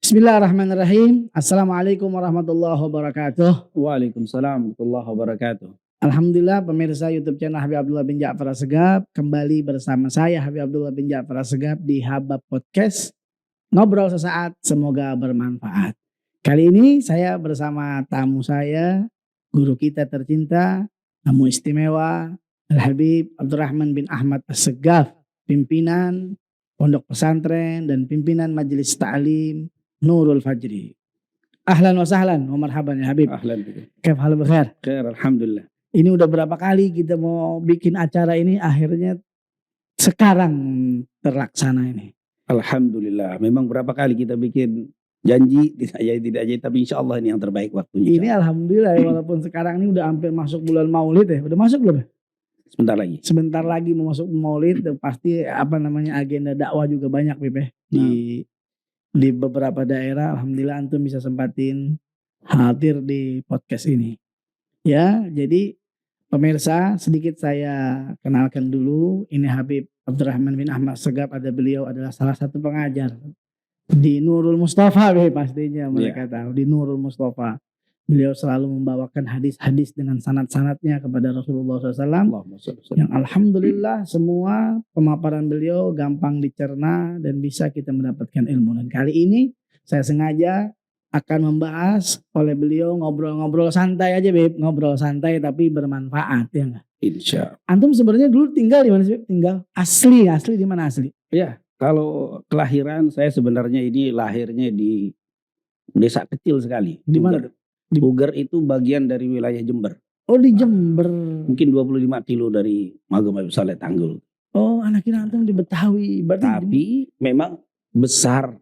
Bismillahirrahmanirrahim. Assalamualaikum warahmatullahi wabarakatuh. Waalaikumsalam warahmatullahi wabarakatuh. Alhamdulillah pemirsa YouTube channel Habib Abdullah bin Ja'far Assegaf kembali bersama saya Habib Abdullah bin Ja'far Assegaf di Habab Podcast. Ngobrol sesaat, semoga bermanfaat. Kali ini saya bersama tamu saya, guru kita tercinta, tamu istimewa, Al-Habib Abdurrahman bin Ahmad Assegaf, pimpinan pondok pesantren dan pimpinan majelis ta'lim Nurul Fajri. Ahlan wa sahlan wa marhaban ya Habib. Ahlan. Kaif hal bekhair? Khair, alhamdulillah. Ini udah berapa kali kita mau bikin acara ini, akhirnya sekarang terlaksana ini. Alhamdulillah. Memang berapa kali kita bikin janji, tidak jadi, tapi insya Allah ini yang terbaik waktunya. Ini alhamdulillah ya, walaupun sekarang ini udah hampir masuk bulan Maulid ya. Udah masuk belum? Sebentar lagi. Sebentar lagi mau masuk Maulid, dan pasti agenda dakwah juga banyak Bib ya. Di beberapa daerah, alhamdulillah antum bisa sempatin hadir di podcast ini. Ya, jadi pemirsa, sedikit saya kenalkan dulu. Ini Habib Abdurrahman bin Ahmad Assegaf, beliau adalah salah satu pengajar di Nurul Mustafa, pastinya mereka tahu di Nurul Mustafa. Beliau selalu membawakan hadis-hadis dengan sanad-sanadnya kepada Rasulullah SAW. Yang alhamdulillah semua pemaparan beliau gampang dicerna dan bisa kita mendapatkan ilmu. Dan kali ini saya sengaja akan membahas oleh beliau ngobrol-ngobrol santai aja Beb. Ngobrol santai tapi bermanfaat ya enggak? Insya. Antum sebenarnya dulu tinggal di mana sih? Tinggal asli di mana asli? Ya, kalau kelahiran saya sebenarnya ini lahirnya di desa kecil sekali. Di mana? Buger itu bagian dari wilayah Jember. Oh di Jember. Mungkin 25 kilo dari Magom Habib Saleh Tanggul. Oh anak antum di Betawi. Berarti tapi memang besar.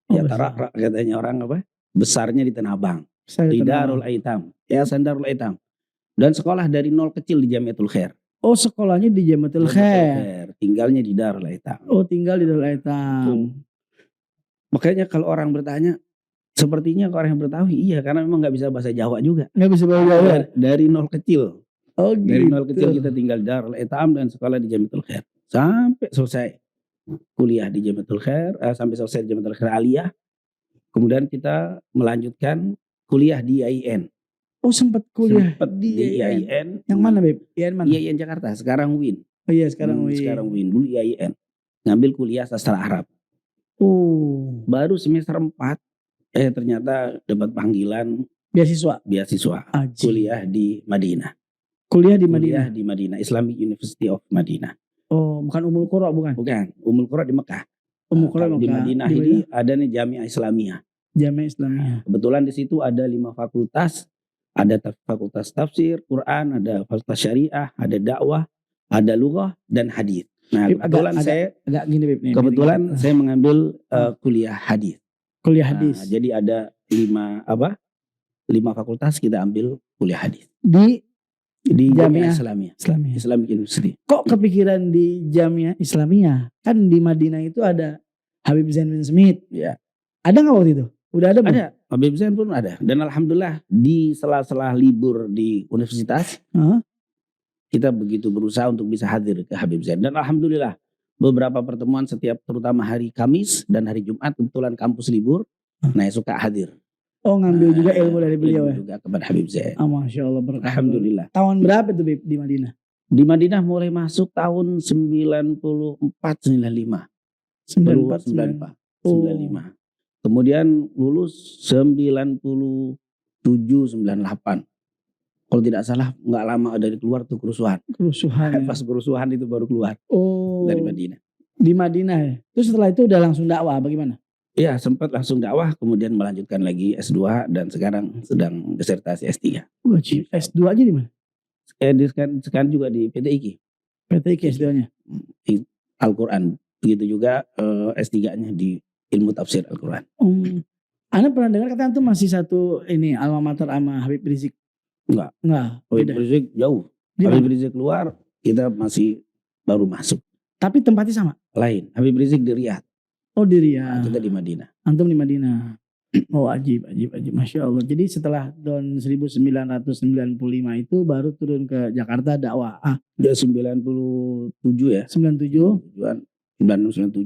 Ya besar. katanya orang apa? Besarnya di Tanah Abang. Di Darul Aitam. Yayasan Darul Aitam. Dan sekolah dari nol kecil di Jamiatul Khair. Oh sekolahnya di Jamiatul Khair. Tinggalnya di Darul Aitam. Oh tinggal di Darul Aitam. Makanya kalau orang bertanya, sepertinya orang yang Betawi, iya karena memang nggak bisa bahasa Jawa juga. Nggak bisa bahasa Jawa. Dari nol kecil. Oh dari gitu. Nol kecil kita tinggal di Darul Aitam dan sekolah di Jamiatul Khair. Sampai selesai kuliah di Jamiatul Khair, sampai selesai di Jamiatul Khair Aliyah. Kemudian kita melanjutkan kuliah di IAIN. Oh sempat kuliah di IAIN. Yang mana Beb? IAIN mana? IAIN Jakarta, sekarang UIN. Oh iya sekarang UIN. Sekarang UIN, dulu IAIN. Ngambil kuliah sastra Arab. Oh. Baru semester 4. Ternyata dapat panggilan beasiswa kuliah di Madinah. Kuliah di Madinah, Islamic University of Madinah. Oh, bukan Ummul Qura bukan? Bukan, Ummul Qura di Mekah. Di Madinah ini ada nih Jamiah Islamiyah. Jamiah Islamiyah. Kebetulan di situ ada 5 fakultas, ada fakultas tafsir, Quran, ada fakultas syariah, ada dakwah, ada lughah dan hadis. Nah, kebetulan saya mengambil kuliah hadis. Kuliah hadis. Nah, jadi ada 5 fakultas kita ambil kuliah hadis. Di Jamiah Islamiyah. Islamic University. Kok kepikiran di Jamiah Islamiyah? Kan di Madinah itu ada Habib Zain bin Smith. Ya. Ada nggak waktu itu? Udah ada? Ada. Habib Zain pun ada. Dan alhamdulillah di sela-sela libur di universitas, kita begitu berusaha untuk bisa hadir ke Habib Zain. Dan alhamdulillah beberapa pertemuan setiap terutama hari Kamis dan hari Jumat kebetulan kampus libur. Nah suka hadir. Oh ngambil juga ilmu dari beliau ya? Juga kepada Habib Zain. Masya Allah berkah. Alhamdulillah. Tahun berapa itu Bib di Madinah? Di Madinah mulai masuk tahun 94-95. 94-95. Kemudian lulus 97-98. Kalau tidak salah nggak lama dari keluar tuh kerusuhan. Pas kerusuhan itu baru keluar dari Madinah. Di Madinah ya? Terus setelah itu udah langsung dakwah bagaimana? Iya sempat langsung dakwah, kemudian melanjutkan lagi S2 dan sekarang sedang disertasi S3. Wajib. S2 aja di mana? Sekarang juga di PT IKI. PT IKI S2-nya? Al-Quran. Begitu juga S3-nya di ilmu tafsir Al-Quran. Anda pernah dengar katanya tuh masih satu ini alma mater sama Habib Rizik? Enggak. Habib Rizik jauh. Habib Rizik keluar, kita masih baru masuk. Tapi tempatnya sama? Lain. Habib Rizik di Riyadh. Oh di Riyadh. Kita di Madinah. Antum di Madinah. Oh ajib. Masya Allah. Jadi setelah tahun 1995 itu baru turun ke Jakarta dakwah. 97 ya. 97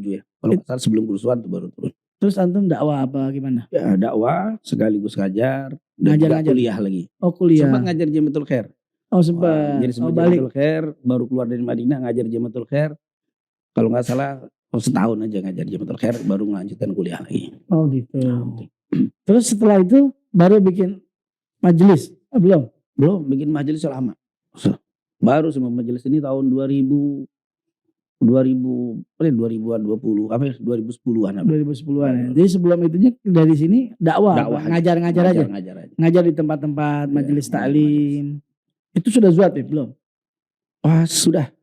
ya. Kalau saat sebelum kerusuhan itu baru turun. Terus antum dakwah apa gimana? Ya dakwah sekaligus ngajar dan juga Ngajar-ngajar. kuliah lagi. Oh kuliah. Sempat ngajar Jamiatul Khair. Oh Wah, sempat. jadi Oh sempat balik. Jamiatul Khair, baru keluar dari Madinah ngajar Jamiatul Khair. Kalau nggak salah setahun aja ngajar Jamiatul Khair, baru melanjutkan kuliah lagi. Oh gitu. Terus setelah itu baru bikin majelis? Belum? Belum bikin majelis lama. Baru semua majelis ini tahun 2000-an 20 apa ya 2010-an. 2010-an ya. Jadi sebelum itunya dari sini dakwah ngajar-ngajar aja. Ngajar di tempat-tempat majelis taklim. Itu sudah zuat ya belum? Wah, sudah.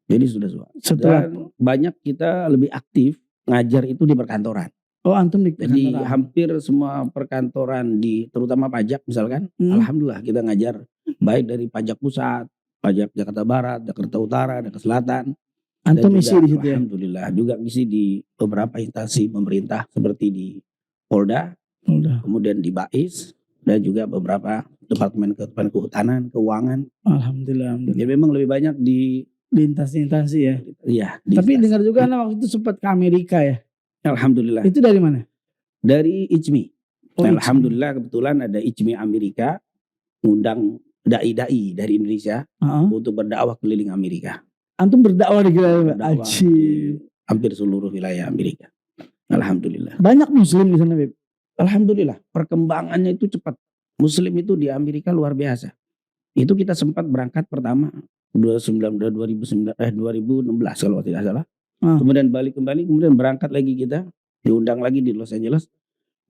Jadi sudah zuat. Setelah Dan banyak kita lebih aktif ngajar itu di perkantoran. Oh antum di Jadi perkantoran. hampir semua perkantoran terutama pajak misalkan, alhamdulillah kita ngajar baik dari pajak pusat, pajak Jakarta Barat, Jakarta Utara, Jakarta Selatan. Antum isi di situ ya? Alhamdulillah juga ngisi di beberapa instansi pemerintah seperti di Polda, kemudian di Bais dan juga beberapa departemen kehutanan, keuangan. Alhamdulillah. Ya memang lebih banyak di instansi ya. Iya. Tapi dengar juga anak waktu itu sempat ke Amerika ya. Alhamdulillah. Itu dari mana? Dari IJMI. Oh, Alhamdulillah kebetulan ada IJMI Amerika ngundang dai-dai dari Indonesia untuk berdakwah keliling Amerika. Antum berdakwah di hampir seluruh wilayah Amerika. Alhamdulillah. Banyak muslim di sana, Beb. Alhamdulillah, perkembangannya itu cepat. Muslim itu di Amerika luar biasa. Itu kita sempat berangkat pertama 2016 kalau tidak salah. Kemudian balik kembali, kemudian berangkat lagi kita, diundang lagi di Los Angeles.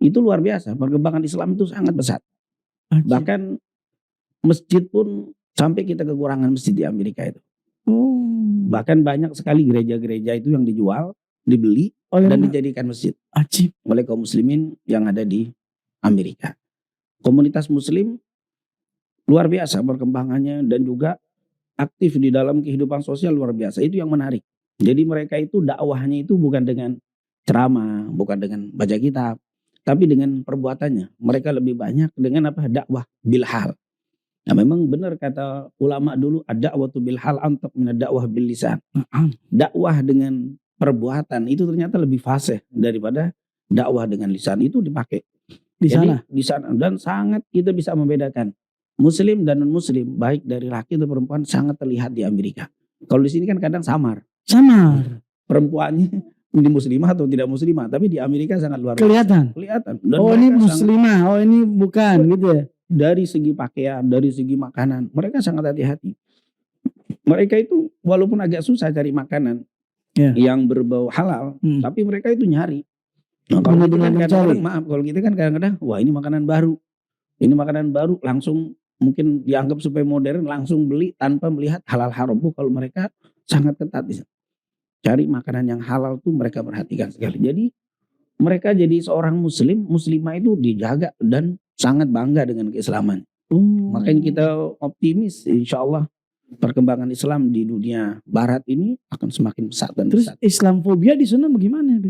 Itu luar biasa, perkembangan Islam itu sangat besar. Bahkan masjid pun sampai kita kekurangan masjid di Amerika itu. Bahkan banyak sekali gereja-gereja itu yang dijual, dibeli dan dijadikan masjid oleh kaum muslimin yang ada di Amerika. Komunitas muslim luar biasa perkembangannya dan juga aktif di dalam kehidupan sosial luar biasa. Itu yang menarik. Jadi mereka itu dakwahnya itu bukan dengan ceramah, bukan dengan baca kitab, tapi dengan perbuatannya. Mereka lebih banyak dengan dakwah bilhal. Nah memang benar kata ulama dulu, ad-da'watu bilhal antab min ad-da'wah bil lisan. Dakwah dengan perbuatan itu ternyata lebih fasih daripada dakwah dengan lisan. Itu dipakai di sana dan sangat kita bisa membedakan muslim dan non muslim, baik dari laki atau perempuan, sangat terlihat di Amerika. Kalau di sini kan kadang samar perempuannya ini muslimah atau tidak muslimah, tapi di Amerika sangat luar biasa kelihatan. Dan ini muslimah, ini bukan gitu ya. Dari segi pakaian, dari segi makanan, mereka sangat hati-hati. Mereka itu walaupun agak susah cari makanan yang berbau halal, tapi mereka itu nyari. Nah, kalau kita kan kadang-kadang, wah ini makanan baru. Ini makanan baru langsung mungkin dianggap supaya modern, langsung beli tanpa melihat halal haram. Kalau mereka sangat ketat di sana. Cari makanan yang halal tuh mereka perhatikan sekali. Jadi mereka jadi seorang muslimah itu dijaga dan sangat bangga dengan keislaman. Makanya kita optimis insya Allah perkembangan Islam di dunia barat ini akan semakin besar dan besar. Terus Islamfobia di sana bagaimana?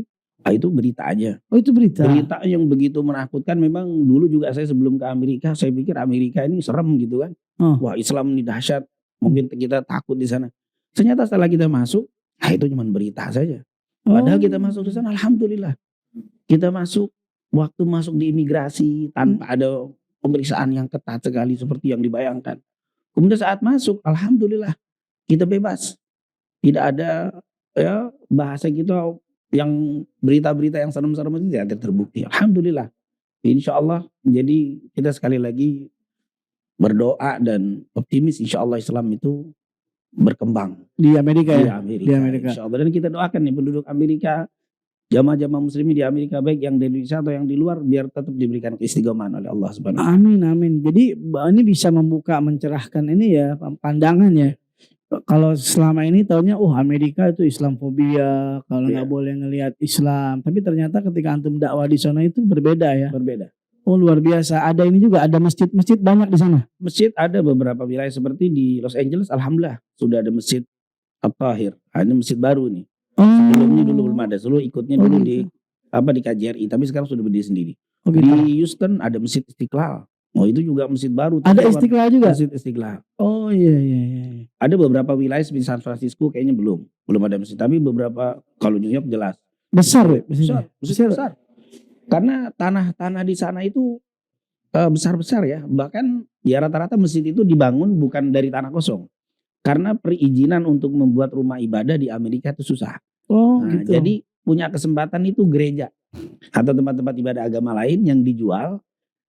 Itu berita aja. Oh itu berita? Berita yang begitu menakutkan. Memang dulu juga saya sebelum ke Amerika, saya pikir Amerika ini serem gitu kan. Wah Islam ini dahsyat, mungkin kita takut di sana. Ternyata setelah kita masuk, itu cuma berita saja. Padahal kita masuk di sana, alhamdulillah. Kita waktu masuk di imigrasi tanpa ada pemeriksaan yang ketat sekali seperti yang dibayangkan. Kemudian saat masuk, alhamdulillah kita bebas. Tidak ada bahasa kita yang berita-berita yang serem-serem itu tidak terbukti. Alhamdulillah. Insya Allah. Jadi kita sekali lagi berdoa dan optimis insya Allah Islam itu berkembang. Di Amerika Di ya? Amerika. Insya Allah. Dan kita doakan nih penduduk Amerika, jamaah-jamaah muslimin di Amerika, baik yang di Indonesia atau yang di luar, biar tetap diberikan keistiqomahan oleh Allah Subhanahu wa taala. Amin. Jadi ini bisa membuka, mencerahkan ini ya pandangan ya. Kalau selama ini taunya Amerika itu Islamfobia, kalau nggak boleh ngelihat Islam. Tapi ternyata ketika antum dakwah di sana itu berbeda ya. Berbeda. Oh luar biasa. Ada ini juga, ada masjid-masjid banyak di sana. Masjid ada beberapa wilayah seperti di Los Angeles, alhamdulillah sudah ada masjid At-Tahir. Ini masjid baru nih. Sebelumnya dulu belum ada. Dulu ikutnya dulu di KJRI, tapi sekarang sudah berdiri sendiri. Di Houston ada Masjid Istiqlal. Itu juga masjid baru. Ada Istiqlal juga? Masjid Istiqlal. Oh iya. Ada beberapa wilayah seperti San Francisco kayaknya belum ada masjid. Tapi beberapa, kalau New York jelas. Besar ya? Besar. Karena tanah-tanah di sana itu besar-besar ya. Bahkan ya rata-rata masjid itu dibangun bukan dari tanah kosong. Karena perizinan untuk membuat rumah ibadah di Amerika itu susah. Oh Nah, gitu. jadi punya kesempatan itu gereja atau tempat-tempat ibadah agama lain yang dijual,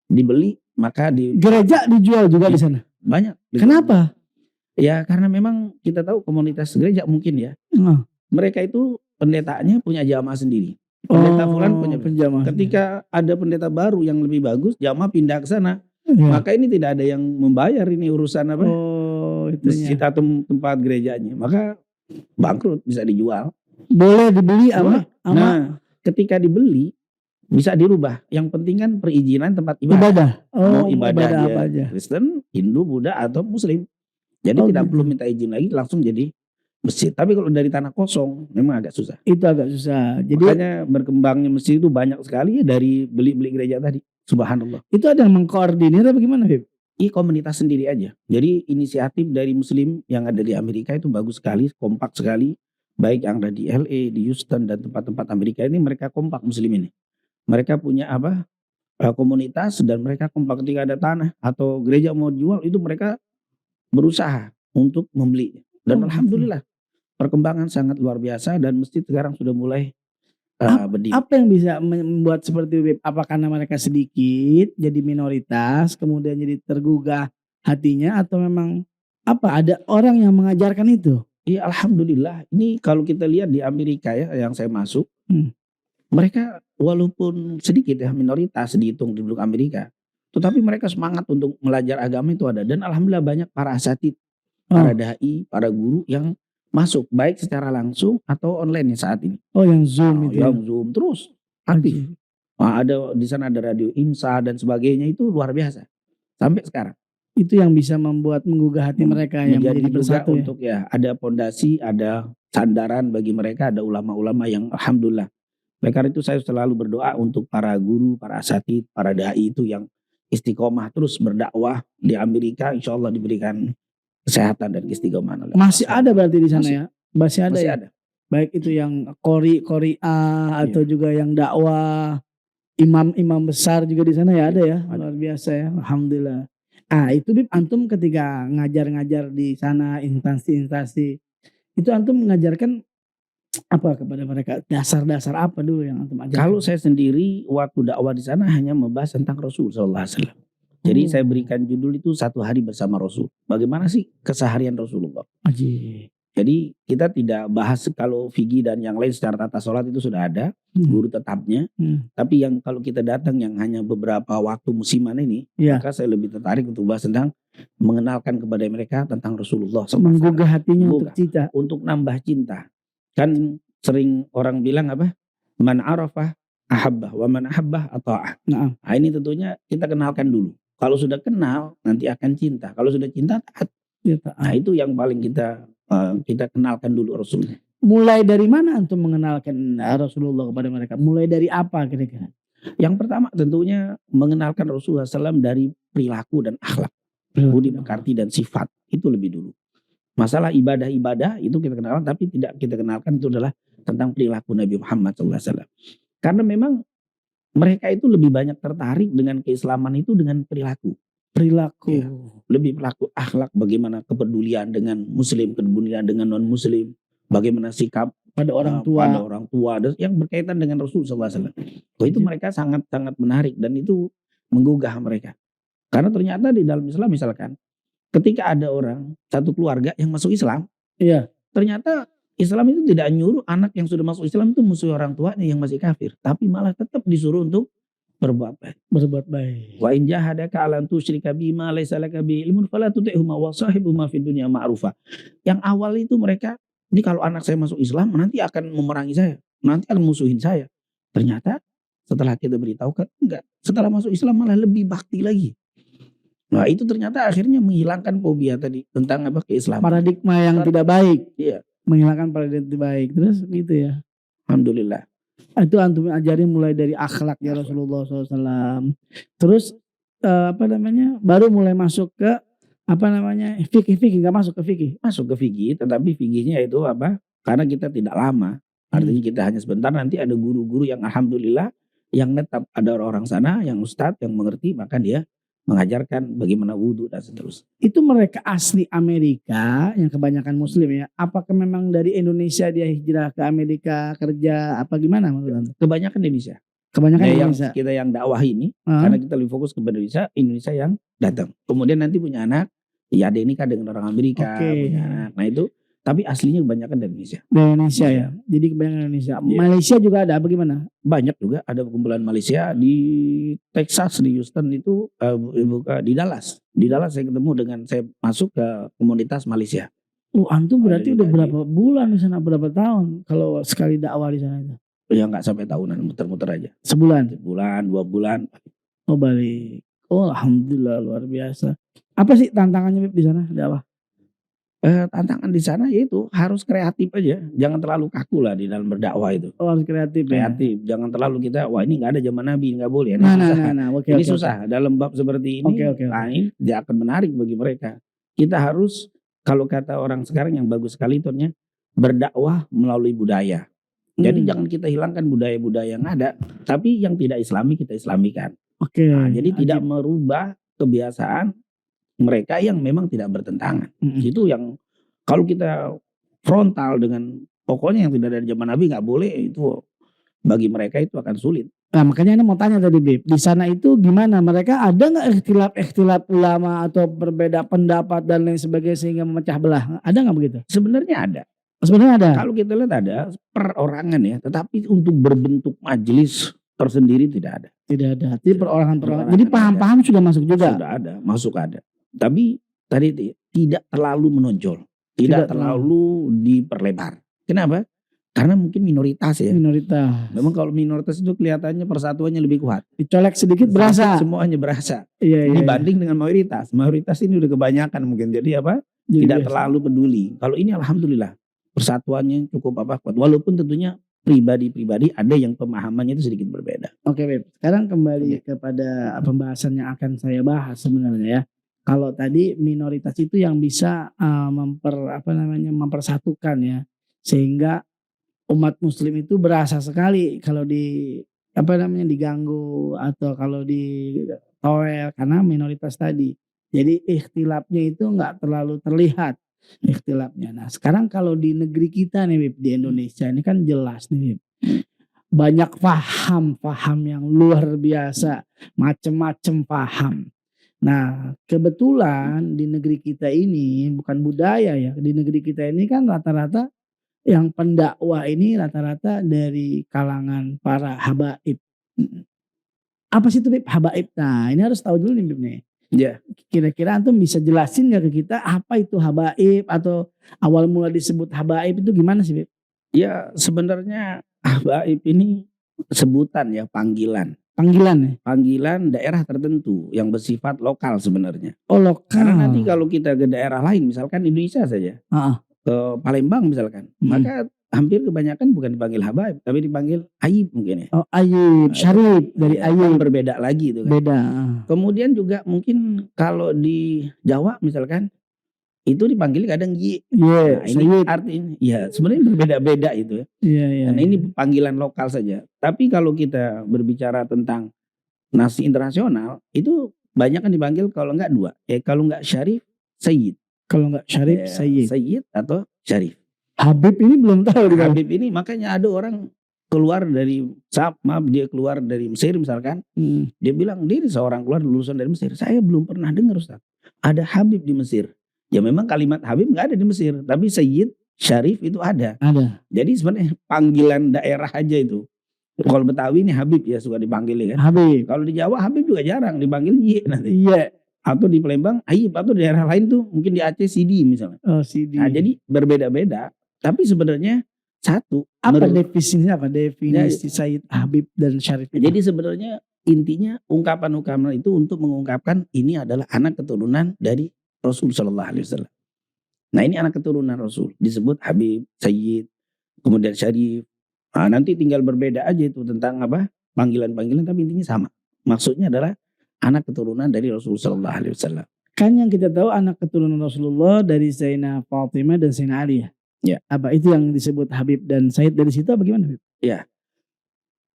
dibeli, maka Gereja dijual juga di sana. banyak. Kenapa? Ya karena memang kita tahu komunitas gereja mungkin ya. Nah. Mereka itu pendetanya punya jamaah sendiri. Pendeta fulan punya. penjamaah. Ketika ada pendeta baru yang lebih bagus, jamaah pindah ke sana. Ya. Maka ini tidak ada yang membayar ini urusan apa? Itunya. Masjid atau tempat gerejanya. Maka bangkrut, bisa dijual. Boleh dibeli Boleh. Nah, ketika dibeli bisa dirubah. Yang penting kan perizinan tempat ibadah. Mau ibadah dia apa aja? Kristen, Hindu, Buddha atau Muslim. Jadi tidak perlu minta izin lagi, langsung jadi masjid. Tapi kalau dari tanah kosong memang agak susah. Itu agak susah. Jadi makanya berkembangnya masjid itu banyak sekali ya dari beli-beli gereja tadi. Subhanallah. Itu ada yang mengkoordinir apa gimana, Bib? Iya, komunitas sendiri aja. Jadi inisiatif dari Muslim yang ada di Amerika itu bagus sekali, kompak sekali. Baik yang ada di LA, di Houston dan tempat-tempat Amerika ini mereka kompak Muslim ini. Mereka punya komunitas dan mereka kompak ketika ada tanah atau gereja mau jual itu mereka berusaha untuk membeli. Dan alhamdulillah perkembangan sangat luar biasa dan masjid sekarang sudah mulai berdiri. Apa yang bisa membuat seperti itu? Apa karena mereka sedikit jadi minoritas kemudian jadi tergugah hatinya atau memang apa ada orang yang mengajarkan itu? Iya, alhamdulillah. Ini kalau kita lihat di Amerika ya yang saya masuk, mereka walaupun sedikit ya minoritas dihitung di penduduk Amerika, tetapi mereka semangat untuk belajar agama itu ada. Dan alhamdulillah banyak para asatid, para dai, para guru yang masuk baik secara langsung atau online saat ini. Oh yang Zoom itu. Yang Zoom terus aktif. Ada di sana ada radio IMSA dan sebagainya itu luar biasa sampai sekarang. Itu yang bisa membuat menggugah hati mereka yang menjadi bersatu untuk ya ada pondasi, ada sandaran bagi mereka, ada ulama-ulama yang alhamdulillah. Oleh karena itu saya selalu berdoa untuk para guru, para asatid, para dai itu yang istiqomah terus berdakwah di Amerika, insya Allah diberikan kesehatan dan istiqomah. Masih ada berarti di sana ya? Masih ada. Masih ada. Baik itu yang Qori'ah atau juga yang dakwah, imam-imam besar juga di sana ya ada ya? Luar biasa ya, alhamdulillah. Itu Bib, antum ketika ngajar-ngajar di sana instansi-instansi itu antum mengajarkan apa kepada mereka? Dasar-dasar apa dulu yang antum ajarkan? Kalau saya sendiri waktu dakwah di sana hanya membahas tentang Rasul sallallahu alaihi wasallam. Jadi saya berikan judul itu 1 hari bersama Rasul. Bagaimana sih keseharian Rasulullah? Jadi kita tidak bahas kalau fikih dan yang lain secara tata sholat itu sudah ada guru tetapnya. Tapi yang kalau kita datang yang hanya beberapa waktu musiman ini, maka saya lebih tertarik untuk bahas tentang mengenalkan kepada mereka tentang Rasulullah. Menggugah hatinya untuk cinta. Untuk nambah cinta. Kan sering orang bilang apa? Man arafah ahabbah wa man ahabbah ata'ah. Nah ini tentunya kita kenalkan dulu. Kalau sudah kenal nanti akan cinta. Kalau sudah cinta taat. Nah itu yang paling kita kenalkan dulu Rasulnya. Mulai dari mana antum mengenalkan Rasulullah kepada mereka? Mulai dari apa kira-kira? Yang pertama tentunya mengenalkan Rasulullah SAW dari perilaku dan akhlak, budi pekerti dan sifat itu lebih dulu. Masalah ibadah-ibadah itu kita kenalkan, tapi tidak kita kenalkan itu adalah tentang perilaku Nabi Muhammad SAW. Karena memang mereka itu lebih banyak tertarik dengan keislaman itu dengan perilaku. Ya, lebih perilaku akhlak, bagaimana kepedulian dengan muslim, kepedulian dengan non muslim, bagaimana sikap pada orang tua dan yang berkaitan dengan Rasulullah SAW. Itu mereka sangat-sangat menarik dan itu menggugah mereka. Karena ternyata di dalam Islam misalkan ketika ada orang satu keluarga yang masuk Islam, ternyata Islam itu tidak nyuruh anak yang sudah masuk Islam itu musuh orang tuanya yang masih kafir, tapi malah tetap disuruh untuk berbuat baik. Wa in jahadaka 'ala an tusyrika bima laysa laka bi ilmun fala tuti'huma wa sahibhuma fid dunya ma'rufa. Yang awal itu mereka, ini kalau anak saya masuk Islam nanti akan memerangi saya, nanti akan musuhin saya. Ternyata setelah kita beritahukan enggak, setelah masuk Islam malah lebih bakti lagi. Nah itu ternyata akhirnya menghilangkan fobia tadi tentang apa keislaman. Paradigma yang tidak baik. Iya. Menghilangkan paradigma tidak baik. Terus gitu ya. Alhamdulillah. Itu antum ajarin mulai dari akhlaknya Rasulullah SAW. Terus baru mulai masuk ke fikih nggak masuk ke fikih. Masuk ke fikih, tetapi fikihnya itu apa? Karena kita tidak lama. Artinya kita hanya sebentar, nanti ada guru-guru yang alhamdulillah yang netap, ada orang sana yang ustadz yang mengerti, maka dia mengajarkan bagaimana wudhu dan seterusnya. Itu mereka asli Amerika yang kebanyakan muslim ya. Apakah memang dari Indonesia dia hijrah ke Amerika kerja apa gimana menurut Anda? Kebanyakan Indonesia. Kebanyakan Nah, yang Indonesia. kita yang dakwah ini karena kita lebih fokus ke Indonesia yang datang. Kemudian nanti punya anak, ya ada yang nikah dengan orang Amerika, punya anak. Nah itu, tapi aslinya kebanyakan dari Indonesia. Dari Indonesia ya. Jadi kebanyakan Indonesia. Malaysia juga ada apa gimana? Banyak juga ada kumpulan Malaysia di Texas, di Houston itu, di Dallas. Di Dallas saya ketemu dengan, saya masuk ke komunitas Malaysia. Antum berarti udah berapa bulan di sana, berapa tahun kalau sekali dakwah di sana itu? Ya nggak sampai tahunan, muter-muter aja. Sebulan? Sebulan, 2 bulan. Oh balik. Oh alhamdulillah luar biasa. Apa sih tantangannya di sana dakwah? Tantangan di sana yaitu harus kreatif aja, jangan terlalu kaku lah di dalam berdakwah itu. Oh harus kreatif. Kreatif, ya? Jangan terlalu kita, wah ini nggak ada zaman Nabi, nggak boleh. Ini susah dalam bab seperti ini. Lain, dia akan menarik bagi mereka. Kita harus, kalau kata orang sekarang yang bagus sekali ternyata, berdakwah melalui budaya. Jadi jangan kita hilangkan budaya-budaya yang ada, tapi yang tidak Islami kita Islamikan. Nah, jadi tidak merubah kebiasaan mereka yang memang tidak bertentangan. Itu yang kalau kita frontal dengan pokoknya yang tidak dari zaman Nabi nggak boleh, itu bagi mereka itu akan sulit. Nah makanya Anda mau tanya tadi Bib, di sana itu gimana? Mereka ada nggak ikhtilaf ulama atau berbeda pendapat dan lain sebagainya sehingga memecah belah? Ada nggak begitu? Sebenarnya ada. Sebenarnya ada. Kalau kita lihat ada perorangan ya, tetapi untuk berbentuk majelis tersendiri tidak ada. Tidak ada. Jadi perorangan. Jadi paham-paham sudah masuk juga. Sudah ada, masuk ada. Tapi tadi tidak terlalu menonjol, tidak terlalu diperlebar. Kenapa? Karena mungkin minoritas ya. Minoritas. Memang kalau minoritas itu kelihatannya persatuannya lebih kuat. Dicolek sedikit berasa. Semuanya berasa. Iya. Dibanding dengan mayoritas. Mayoritas ini udah kebanyakan mungkin. Jadi apa? Tidak terlalu peduli. Kalau ini alhamdulillah persatuannya cukup kuat. Walaupun tentunya pribadi-pribadi ada yang pemahamannya itu sedikit berbeda. Oke, Beb. Sekarang kembali kepada pembahasan yang akan saya bahas sebenarnya ya. Kalau tadi minoritas itu yang bisa mempersatukan ya, sehingga umat muslim itu berasa sekali kalau diganggu atau kalau ditowel karena minoritas tadi. Jadi ikhtilafnya itu nggak terlalu terlihat ikhtilafnya. Nah sekarang kalau di negeri kita nih Bib, di Indonesia ini kan jelas nih Bib, banyak paham yang luar biasa, macem-macem paham. Nah kebetulan di negeri kita ini bukan budaya ya, di negeri kita ini kan rata-rata yang pendakwah ini rata-rata dari kalangan para habaib. Apa sih itu Bib habaib? Nah ini harus tahu dulu nih Bib nih. Ya. Kira-kira antum bisa jelasin gak ke kita apa itu habaib atau awal mula disebut habaib itu gimana sih Bib? Ya sebenarnya habaib ini sebutan ya, panggilan. Panggilan ya? Panggilan daerah tertentu yang bersifat lokal sebenarnya. Oh lokal. Karena nanti kalau kita ke daerah lain misalkan Indonesia saja. Ke Palembang misalkan. Maka hampir kebanyakan bukan dipanggil habaib tapi dipanggil ayib mungkin ya. Oh ayib, syarif dari ayib. Berbeda lagi itu kan. Beda. Kemudian juga mungkin kalau di Jawa misalkan itu dipanggil kadang Y. Nah, ini artinya ya sebenarnya berbeda-beda itu ya. Nah, ini panggilan lokal saja. Tapi kalau kita berbicara tentang nasi internasional itu banyak kan dipanggil kalau enggak 2. Kalau enggak syarif, sayyid. Kalau enggak syarif, sayyid atau syarif. Habib ini belum tahu. Habib ini makanya ada orang keluar dari dia keluar dari Mesir misalkan. Dia bilang diri seorang keluar lulusan dari Mesir. Saya belum pernah dengar Ustaz. Ada Habib di Mesir. Ya memang kalimat Habib nggak ada di Mesir, tapi Sayyid, Syarif itu ada. Jadi sebenarnya panggilan daerah aja itu. Kalau Betawi ini Habib ya suka dipanggil ya kan. Habib. Kalau di Jawa Habib juga jarang dipanggil Y nanti. Iya. Atau di Palembang Ayib, atau di daerah lain tuh mungkin di Aceh Sidi misalnya. Oh Sidi. Nah jadi berbeda-beda. Tapi sebenarnya satu. Apa definisinya apa? Definisi Sayyid, Habib dan Syarif. Jadi sebenarnya intinya ungkapan-ungkapan itu untuk mengungkapkan ini adalah anak keturunan dari Rasul Shallallahu Alaihi Wasallam. Nah ini anak keturunan Rasul disebut Habib, Sayyid, kemudian Syarif. Nah, nanti tinggal berbeda aja itu tentang apa panggilan-panggilan, tapi intinya sama. Maksudnya adalah anak keturunan dari Rasul Shallallahu Alaihi Wasallam. Kan yang kita tahu anak keturunan Rasulullah dari Zainab, Fatimah dan Sayyidina Ali ya. Ya. Apa itu yang disebut Habib dan Sayyid dari situ apa gimana Habib? Ya.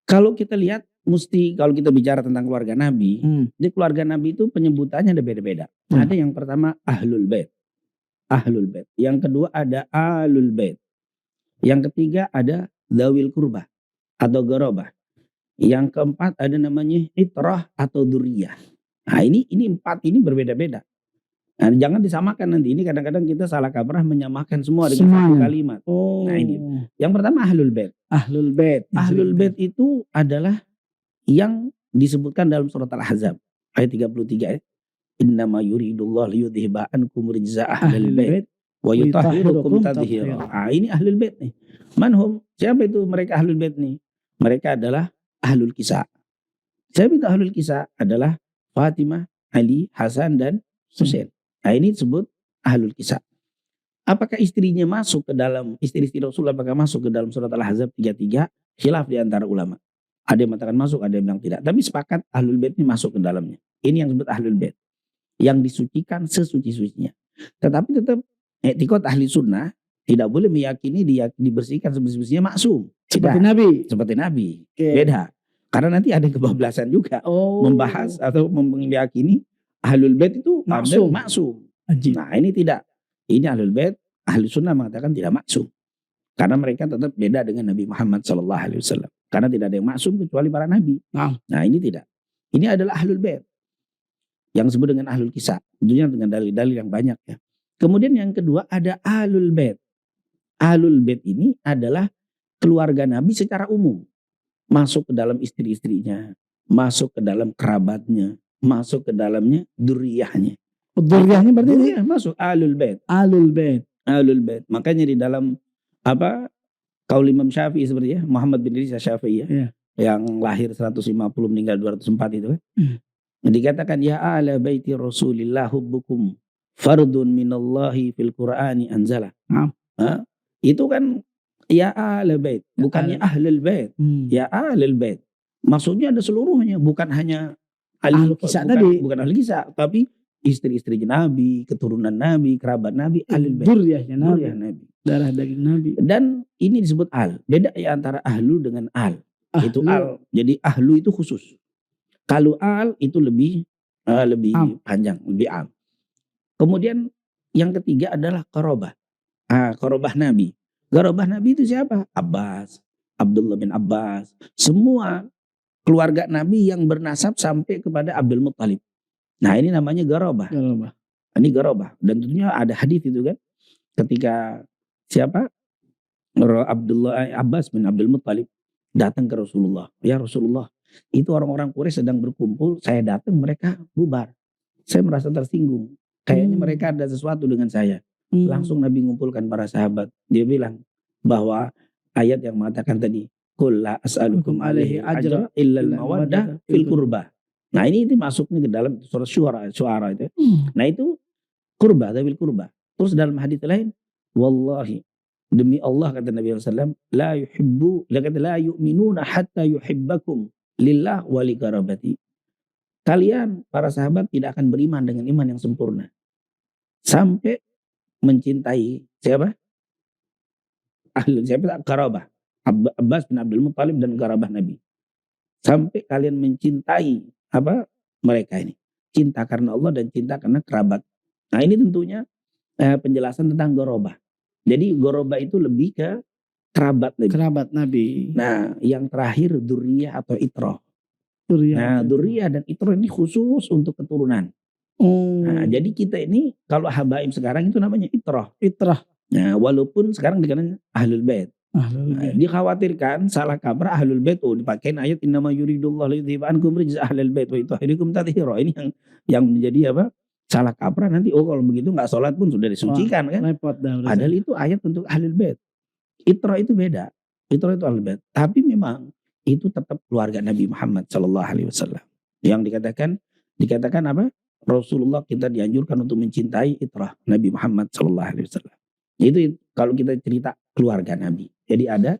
Kalau kita lihat mesti kalau kita bicara tentang keluarga Nabi, di keluarga Nabi itu penyebutannya ada beda-beda. Ada yang pertama ahlul bait. Ahlul bait. Yang kedua ada alul bait. Yang ketiga ada dzawil qurbah atau gorobah. Yang keempat ada namanya itrah atau duriyah. Nah ini empat ini berbeda-beda. Nah, jangan disamakan nanti. Ini kadang-kadang kita salah kaprah menyamakan semua dengan satu kalimat. Nah ini. Yang pertama ahlul bait. Ahlul bait. Ahlul bait itu adalah yang disebutkan dalam surat Al-Ahzab ayat 33 ya. Innama yuridullahu liyudhiba ankum rijza ahlul bait wa yutahhirukum tathhira. Ah ini ahlul bait nih. Manhum? Siapa itu mereka ahlul bait nih? Mereka adalah ahlul kisah. Siapa itu ahlul kisah? Adalah Fatimah, Ali, Hasan dan Husain. Nah ini disebut ahlul kisah. Apakah istrinya masuk ke dalam istri-istri Rasul, apakah masuk ke dalam surat Al-Ahzab 33? Khilaf di antara ulama. Ada yang mengatakan masuk, ada yang bilang tidak. Tapi sepakat ahlul bait ini masuk ke dalamnya. Ini yang disebut ahlul bait. Yang disucikan sesuci-sucinya. Tetapi tetap etikot ahli sunnah tidak boleh meyakini dia dibersihkan sebersih-bersihnya maksum. Seperti Nabi. Seperti Nabi. Beda. Karena nanti ada kebablasan juga. Membahas atau meyakini ahlul bait itu maksum. Nah ini tidak. Ini ahlul bait, ahli sunnah mengatakan tidak maksum. Karena mereka tetap beda dengan Nabi Muhammad SAW. Karena tidak ada yang maksum kecuali para nabi. Nah ini tidak. Ini adalah ahlul bait. Yang disebut dengan ahlul kisah. Tentunya dengan dalil-dalil yang banyak ya. Kemudian yang kedua ada ahlul bait. Ahlul bait ini adalah keluarga Nabi secara umum. Masuk ke dalam istri-istrinya. Masuk ke dalam kerabatnya. Masuk ke dalamnya duriyahnya. Duriyahnya berarti masuk ahlul bait. Ahlul bait. Ahlul bait. Makanya di dalam kaul Imam Syafi'i seperti ya. Muhammad bin Idris Syafi'i ya. Yang lahir 150 meninggal 204 itu kan. Dikatakan ya ala baiti Rasulillah hubbukum fardun minallahi fil Qur'ani anzala. Itu kan ya ala bait, bukannya ahlul bait. Ya ahlul bait. Maksudnya ada seluruhnya, bukan hanya ahli kisah tadi, bukan ahli kisah, tapi istri-istri Nabi, keturunan Nabi, kerabat Nabi, ahlul bait. Duriyahnya Nabi. Darah daging Nabi. Dan ini disebut al. Beda ya antara ahlu dengan al. Itu al. Jadi ahlu itu khusus. Kalau al itu lebih panjang, lebih am. Kemudian yang ketiga adalah qarabah. Qarabah Nabi. Qarabah Nabi itu siapa? Abbas, Abdullah bin Abbas. Semua keluarga Nabi yang bernasab sampai kepada Abdul Muttalib. Nah ini namanya qarabah. Ini qarabah. Dan tentunya ada hadis itu kan. Ketika siapa? Abdullah Abbas bin Abdul Muttalib datang ke Rasulullah. Ya Rasulullah, itu orang-orang Quraisy sedang berkumpul, saya datang mereka bubar. Saya merasa tersinggung. Kayaknya mereka ada sesuatu dengan saya. Langsung Nabi ngumpulkan para sahabat. Dia bilang bahwa ayat yang mengatakan tadi, qul la as'alukum alaihi ajra illal mawaddah fil qurbah. Nah ini itu masuknya ke dalam surat Syuara itu. Nah itu qurbah, fil qurbah. Terus dalam hadis lain, wallahi demi Allah kata Nabi SAW, la yu'minuna hatta yuhibbakum lillah wali karabati. Kalian para sahabat tidak akan beriman dengan iman yang sempurna sampai mencintai siapa? Siapa? Karabah. Abbas bin Abdul Muttalib dan karabah Nabi. Sampai kalian mencintai mereka ini. Cinta karena Allah dan cinta karena kerabat. Nah ini tentunya penjelasan tentang gorobah. Jadi gorobah itu lebih ke kerabat Nabi. Kerabat Nabi. Nah yang terakhir duriyah atau itroh. Duriyah dan itroh ini khusus untuk keturunan. Nah, jadi kita ini kalau habaib sekarang itu namanya itroh. Nah, walaupun sekarang dikatakan ahlul bait. Dikhawatirkan salah kaprah ahlul bait dipakai ayat innama yuridullahu liyudhiba ankum rijza ahlul bait wa yutahhirakum tathhira. Ini yang menjadi salah kaprah nanti kalau begitu nggak sholat pun sudah disucikan kan. Padahal itu ayat untuk ahlul bait. Itroh itu beda. Itroh itu ahlul bait. Tapi memang itu tetap keluarga Nabi Muhammad SAW. Yang dikatakan apa? Rasulullah kita dianjurkan untuk mencintai itrah Nabi Muhammad SAW. Itu kalau kita cerita keluarga Nabi. Jadi ada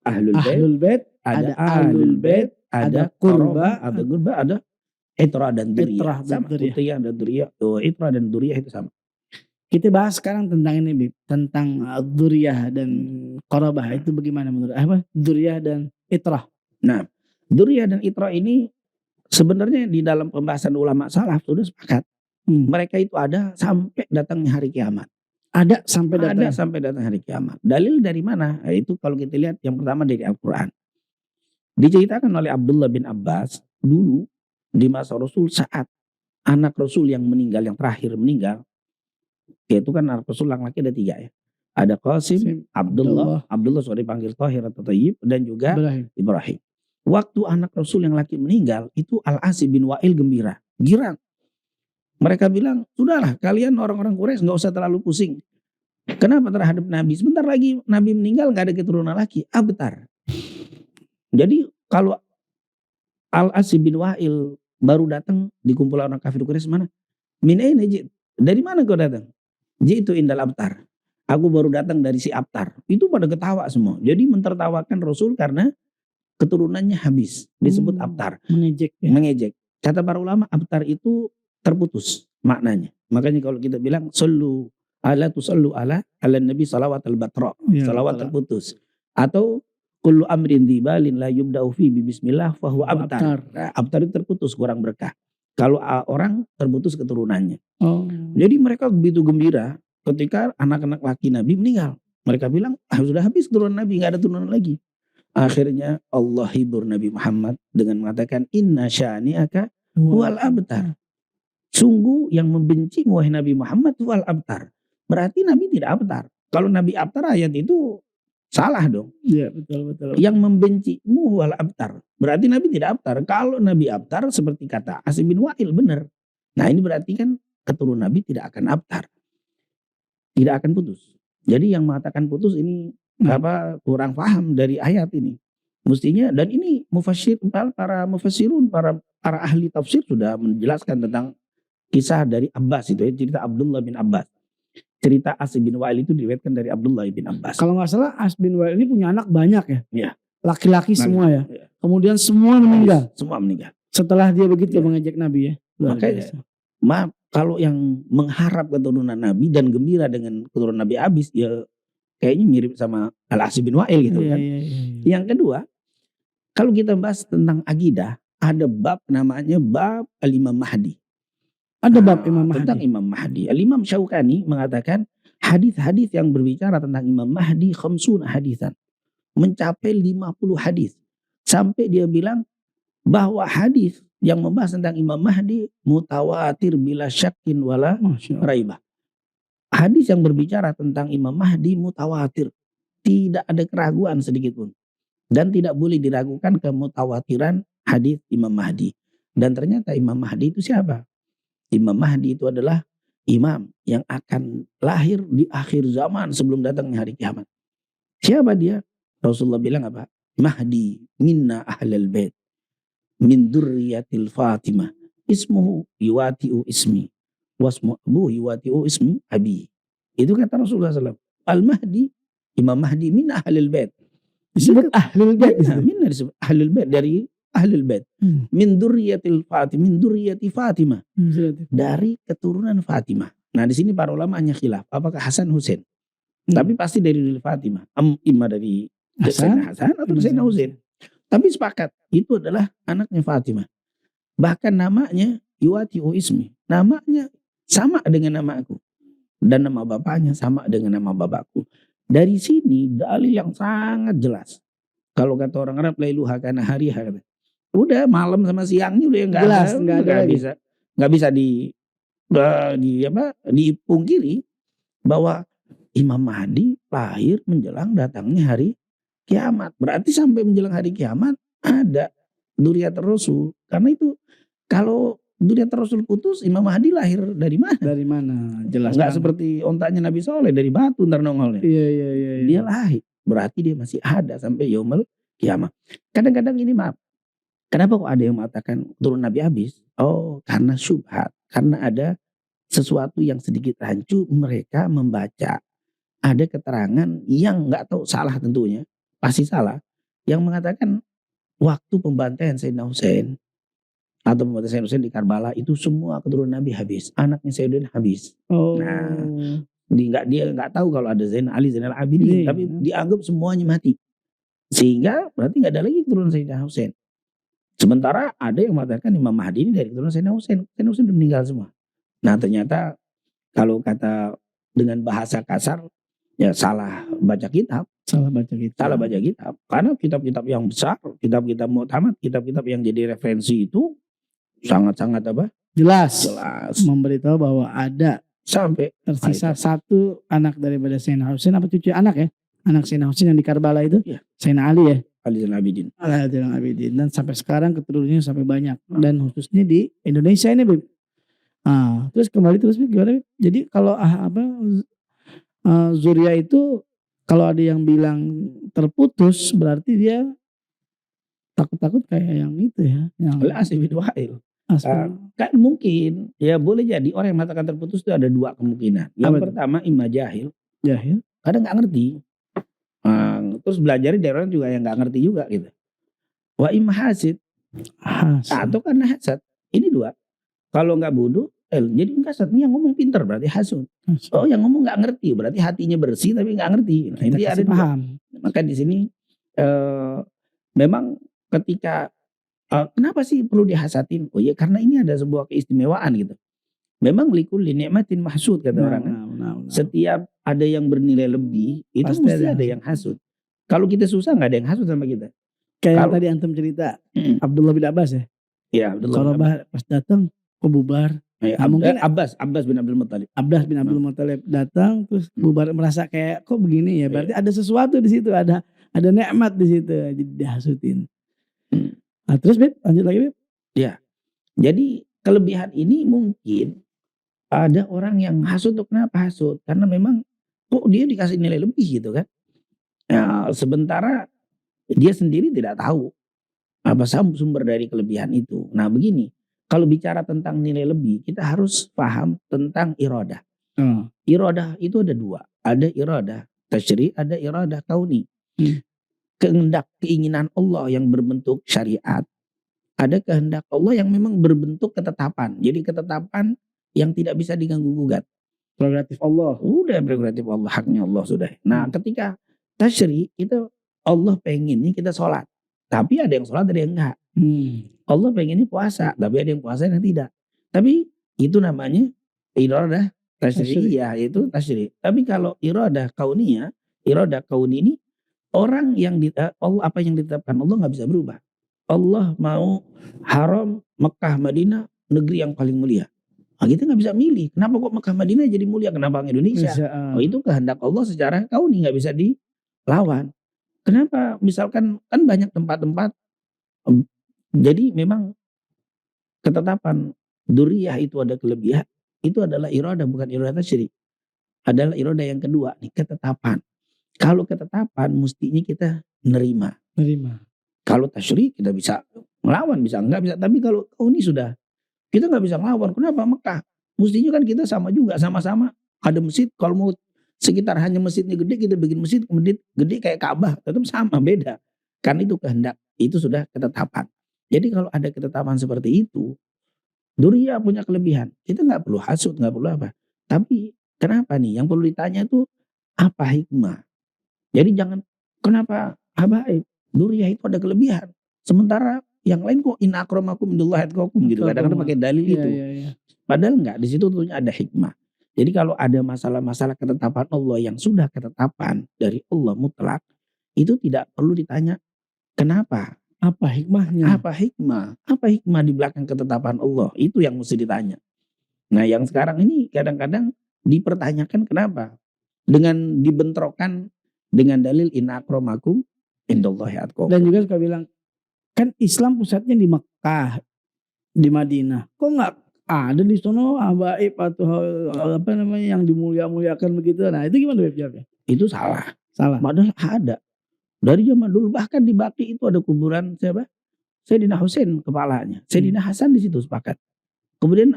ahlul bait, ada ahlul bait, ada qurba, ada itrah dan duriyah. Sama itrah dan duriyah. Itrah dan duriyah itu sama. Kita bahas sekarang tentang ini, Bib, tentang duriyah dan qarabah. Itu bagaimana menurut duriyah dan itrah? Nah, Dzurriyyah dan Itra ini sebenarnya di dalam pembahasan ulama salaf sudah sepakat. Mereka itu ada sampai datangnya hari kiamat. Ada sampai Ada sampai datang hari kiamat. Dalil dari mana? Nah, itu kalau kita lihat yang pertama dari Al-Quran. Diceritakan oleh Abdullah bin Abbas dulu di masa Rasul saat anak Rasul yang meninggal, yang terakhir meninggal, yaitu kan anak Rasul laki-laki ada 3 ya. Ada Qasim, Abdullah sorry panggil Tahir atau Tayyib, dan juga Ibrahim. Waktu anak Rasul yang laki meninggal itu Al-As bin Wa'il gembira, girang. Mereka bilang, sudahlah kalian orang-orang Quraisy nggak usah terlalu pusing. Kenapa terhadap Nabi? Sebentar lagi Nabi meninggal nggak ada keturunan lagi. Abtar. Jadi kalau Al-As bin Wa'il baru datang di kumpulan orang kafir Quraisy mana? Min aina jit? Dari mana kau datang? Jitu indal abtar. Aku baru datang dari si Abtar. Itu pada ketawa semua. Jadi mentertawakan Rasul karena keturunannya habis. Disebut Abtar. Mengejek. Ya? Mengejek. Kata para ulama Abtar itu terputus maknanya. Makanya kalau kita bilang sallu ala nabi salawat al-batra. Ya, salawat terputus. Atau kullu amrin dibalin la yubda'u fi bismillah fahuwa abtar. Nah, abtar itu terputus, kurang berkah. Kalau orang terputus keturunannya. Jadi mereka begitu gembira ketika anak-anak laki Nabi meninggal. Mereka bilang, sudah habis keturunan Nabi, nggak ada turunan lagi. Akhirnya Allah hibur Nabi Muhammad dengan mengatakan, inna syani'aka wal abtar. Sungguh yang membenci wahai Nabi Muhammad wal abtar. Berarti Nabi tidak abtar. Kalau Nabi abtar ayat itu salah dong. Iya betul. Yang membencimu wal abtar. Berarti Nabi tidak abtar. Kalau Nabi abtar seperti kata Asim bin Wa'il benar. Nah ini berarti kan keturunan Nabi tidak akan abtar. Tidak akan putus. Jadi yang mengatakan putus ini kurang paham dari ayat ini. Mestinya, dan ini para mufassirun, para ahli tafsir sudah menjelaskan tentang kisah dari Abbas itu ya, cerita Abdullah bin Abbas. Cerita As bin Wa'il itu diriwayatkan dari Abdullah bin Abbas. Kalau nggak salah As bin Wa'il ini punya anak banyak ya? Iya. Laki-laki semua ya? Iya. Kemudian semua meninggal? Semua meninggal. Setelah dia begitu mengejek Nabi ya? Makanya, maaf, kalau yang mengharap keturunan Nabi dan gembira dengan keturunan Nabi habis, ya kayaknya mirip sama Al-As bin Wa'il gitu kan. Iya. Yang kedua, kalau kita bahas tentang akidah, ada bab namanya bab Al-Imam Mahdi. Ada bab Imam Mahdi. Tentang Imam Mahdi. Al-Imam Syaukani mengatakan hadis-hadis yang berbicara tentang Imam Mahdi khamsun hadisan. Mencapai 50 hadis. Sampai dia bilang bahwa hadis yang membahas tentang Imam Mahdi mutawatir bila syakin wala raibah. Hadis yang berbicara tentang Imam Mahdi mutawatir. Tidak ada keraguan sedikit pun. Dan tidak boleh diragukan kemutawatiran hadis Imam Mahdi. Dan ternyata Imam Mahdi itu siapa? Imam Mahdi itu adalah imam yang akan lahir di akhir zaman sebelum datangnya hari kiamat. Siapa dia? Rasulullah bilang apa? Mahdi minna ahlal bait. Min dzurriyyatil Fatimah. Ismuhu yuwati'u ismi. Wasmu abu yuwati'u ismi abi. Itu kata Rasulullah SAW. Al-Mahdi, Imam Mahdi min ahlil bait. Disebut ahlul bait. Min disebut ahlul bait, dari ahlul bait. Min dzurriyyatil Fatimah, min dzurriyyati Fatimah. Dari keturunan Fatimah. Nah, di sini para ulama hanya khilaf apakah Hasan Husain. Tapi pasti dari Fatimah. Imma dari Hasan atau Sayyidina Husain. Tapi sepakat itu adalah anaknya Fatimah. Bahkan namanya yuwati'u ismi. Namanya sama dengan nama aku. Dan nama bapaknya sama dengan nama bapakku. Dari sini dalil yang sangat jelas. Kalau kata orang Arab lailuha kana hariha. Udah malam sama siangnya udah nggak bisa dipungkiri bahwa Imam Mahdi lahir menjelang datangnya hari kiamat. Berarti sampai menjelang hari kiamat ada dzurriyyat Rasul. Karena itu kalau dzurriyyat Rasul putus, Imam Mahdi lahir dari mana? Dari mana? Jelas. Enggak seperti ontanya Nabi Soleh dari batu ntar nongolnya. Iya. Dia lahir. Berarti dia masih ada sampai yaumul kiamat. Kadang-kadang ini maaf. Kenapa kok ada yang mengatakan turun Nabi habis? Oh, karena syubhat. Karena ada sesuatu yang sedikit rancu, mereka membaca. Ada keterangan yang nggak tahu, salah tentunya. Pasti salah. Yang mengatakan waktu pembantaian Sayyidina Husain atau pembantaian Sayyidina Husain di Karbala itu semua keturunan Nabi habis. Anaknya Sayyidina habis. Oh. Nah, dia nggak tahu kalau ada Zainal Ali, Zainal Abidin. Tapi dianggap semuanya mati. Sehingga berarti nggak ada lagi keturunan Sayyidina Husain. Sementara ada yang mengatakan Imam Mahdi ini dari keturunan Sayyidina Husain. Sayyidina Husain sudah meninggal semua. Nah ternyata kalau kata dengan bahasa kasar ya salah baca kitab. Salah baca kitab. Salah baca kitab. Karena kitab-kitab yang besar, kitab-kitab mu'tamad, kitab-kitab yang jadi referensi itu sangat-sangat apa? Jelas. Jelas. Memberitahu bahwa ada sampai tersisa satu anak daripada Sayyidina Husain, apa cucu anak ya? Anak Sayyidina Husain yang di Karbala itu, ya. Sayyidina Ali ya? Ali Zainal Abidin. Ali Zainal Abidin. Dan sampai sekarang keturunannya sampai banyak. Dan khususnya di Indonesia ini, Bib. Terus kembali terus Bib, gimana Bib? Jadi kalau Zuria itu kalau ada yang bilang terputus berarti dia takut-takut kayak yang itu ya. Yang Asy bin Wa'il. Kan mungkin ya boleh jadi orang yang mengatakan terputus itu ada dua kemungkinan. Yang pertama imma jahil. Kadang nggak ngerti. Terus belajar dari orang juga yang nggak ngerti juga gitu. Wa imma hasid. Atau karena hasad. Ini dua. Kalau nggak bodoh, jadi hasad ini yang ngomong pintar berarti hasud. Oh yang ngomong nggak ngerti berarti hatinya bersih tapi nggak ngerti. Nah, ini ada paham. Maka di sini memang ketika kenapa sih perlu dihasatin? Oh ya karena ini ada sebuah keistimewaan gitu. Memang likulli nikmatin mahsud kata orang kan. Setiap ada yang bernilai lebih itu mesti ada yang hasud. Kalau kita susah nggak ada yang hasud sama kita. Kayak tadi antum cerita Abdullah bin Abbas ya. Iya Abdullah. Kalau pas datang kok bubar. Mungkin Abbas bin Abdul Muttalib. Abbas bin Abdul Muttalib datang terus bubar, merasa kayak kok begini ya. Berarti ada sesuatu di situ, ada nikmat di situ. Jadi dihasutin. Nah, terus Beb, lanjut lagi Beb. Ya. Jadi kelebihan ini mungkin ada orang yang hasud tuh kenapa hasud? Karena memang kok dia dikasih nilai lebih gitu kan. Nah, sementara dia sendiri tidak tahu apa sumber dari kelebihan itu. Nah begini, kalau bicara tentang nilai lebih kita harus paham tentang iradah. Iradah itu ada dua. Ada iradah tasyri', ada iradah kauni. Kehendak keinginan Allah yang berbentuk syariat. Ada kehendak Allah yang memang berbentuk ketetapan. Jadi ketetapan yang tidak bisa diganggu gugat. Prerogatif Allah. Udah prerogatif Allah, haknya Allah sudah. Nah ketika tasyri' itu Allah pengennya kita sholat. Tapi ada yang sholat ada yang enggak. Allah pengennya puasa. Tapi ada yang puasa yang tidak. Tapi itu namanya iradah tasyri'iyah, itu tasyri'. Tapi kalau iradah kauniyah, iradah kauni ini orang yang Allah apa yang ditetapkan Allah nggak bisa berubah. Allah mau haram Mekah Madinah negeri yang paling mulia. Nah, kita nggak bisa milih. Kenapa kok Mekah Madinah jadi mulia? Kenapa Indonesia? Oh itu kehendak Allah secara kauni nggak bisa dilawan. Kenapa? Misalkan kan banyak tempat-tempat. Jadi memang ketetapan duriyah itu ada kelebihan. Itu adalah iradah bukan iradah tasyri'. Adalah iradah yang kedua nih ketetapan. Kalau ketetapan mestinya kita nerima. Kalau tasyri' kita bisa melawan, bisa enggak bisa. Tapi kalau kauni sudah kita nggak bisa melawan. Kenapa Mekah? Mestinya kan kita sama juga, sama-sama ada masjid. Kalau mau sekitar hanya masjidnya gede, kita bikin masjid gede kayak Ka'bah, tetap sama, beda. Karena itu kehendak, itu sudah ketetapan. Jadi kalau ada ketetapan seperti itu, Duriyah punya kelebihan. Kita nggak perlu hasud, nggak perlu apa. Tapi kenapa nih? Yang perlu ditanya itu apa hikmah? Jadi jangan kenapa habaib? Duriyah itu ada kelebihan. Sementara yang lain kok in akramakum indallahi atqakum gitu. Kadang-kadang pakai dalil itu. Padahal enggak, di situ tentunya ada hikmah. Jadi kalau ada masalah-masalah ketetapan Allah yang sudah ketetapan dari Allah mutlak, itu tidak perlu ditanya kenapa? Apa hikmahnya? Apa hikmah? Apa hikmah di belakang ketetapan Allah? Itu yang mesti ditanya. Nah, yang sekarang ini kadang-kadang dipertanyakan kenapa? Dengan dibentrokan dengan dalil in akramakum indallahi atqakum. Dan juga suka bilang kan Islam pusatnya di Mekah, di Madinah. Kok nggak ada di sono habaib atau apa namanya yang dimulia-muliakan begitu? Nah itu gimana jawabnya? Itu salah. Padahal ada. Dari zaman dulu bahkan di Baqi itu ada kuburan siapa? Sayyidina Husain kepalanya. Sayyidina Hasan di situ sepakat. Kemudian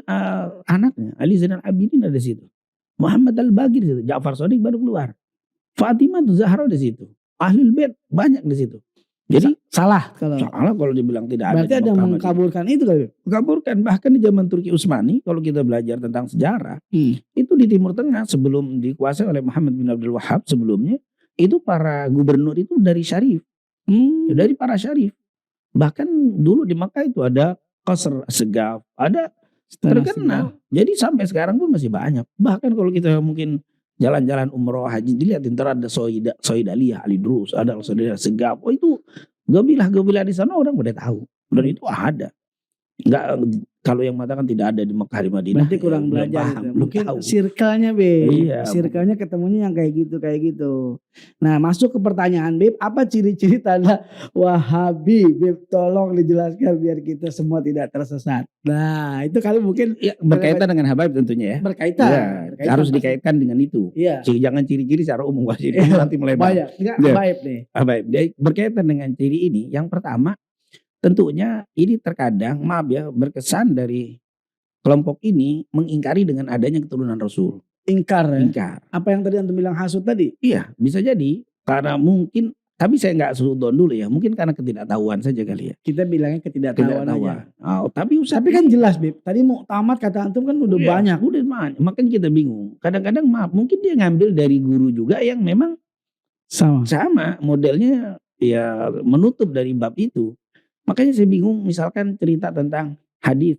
anaknya Ali Zainal Abidin ada di situ. Muhammad Al-Baqir di situ. Ja'far Shadiq baru keluar. Fatimah Zahra di situ. Ahlul Bait banyak di situ. Jadi salah kalau dibilang tidak berarti ada yang mengkaburkan itu kali. Mengkaburkan bahkan di zaman Turki Utsmani kalau kita belajar tentang sejarah itu di Timur Tengah sebelum dikuasai oleh Muhammad bin Abdul Wahhab sebelumnya itu para gubernur itu dari syarif. Dari para syarif. Bahkan dulu di Makkah itu ada Qasr Segaf, ada terkenal. Jadi sampai sekarang pun masih banyak. Bahkan kalau kita mungkin jalan-jalan umroh haji dilihat ntar ada Soidaliyah Ali Drus, ada Soidaliyah Segaf. Oh itu gabilah di sana orang udah tahu. Dan itu ada. Enggak, kalau yang mengatakan tidak ada di Mekah di Madinah. Berarti kurang belum belajar paham, itu. belum Mungkin tahu. circle-nya Beb. Iya. Circle-nya ketemunya yang kayak gitu. Nah, masuk ke pertanyaan Beb, apa ciri-ciri tanda Wahabi? Beb, tolong dijelaskan biar kita semua tidak tersesat. Nah, itu kali mungkin ya, berkaitan dengan Habaib tentunya ya. Berkaitan. Ya, harus pasti dikaitkan dengan itu. Iya. Jangan ciri-ciri secara umum, nanti melebar. Banyak. Enggak, Habaib nih. Habaib. Berkaitan dengan ciri ini, yang pertama tentunya ini terkadang maaf ya berkesan dari kelompok ini mengingkari dengan adanya keturunan Rasul. Ingkar ya? Ingkar. Apa yang tadi antum bilang hasud tadi? Iya, bisa jadi karena mungkin, tapi saya nggak sudon dulu ya, mungkin karena ketidaktahuan saja kali ya. Kita bilangnya ketidaktahuan aja. Oh, tapi kan jelas Beb. Tadi mau tamat kata antum kan udah banyak. Udah banyak. Makanya kita bingung. Kadang-kadang maaf, mungkin dia ngambil dari guru juga yang memang sama modelnya ya menutup dari bab itu. Makanya saya bingung misalkan cerita tentang hadis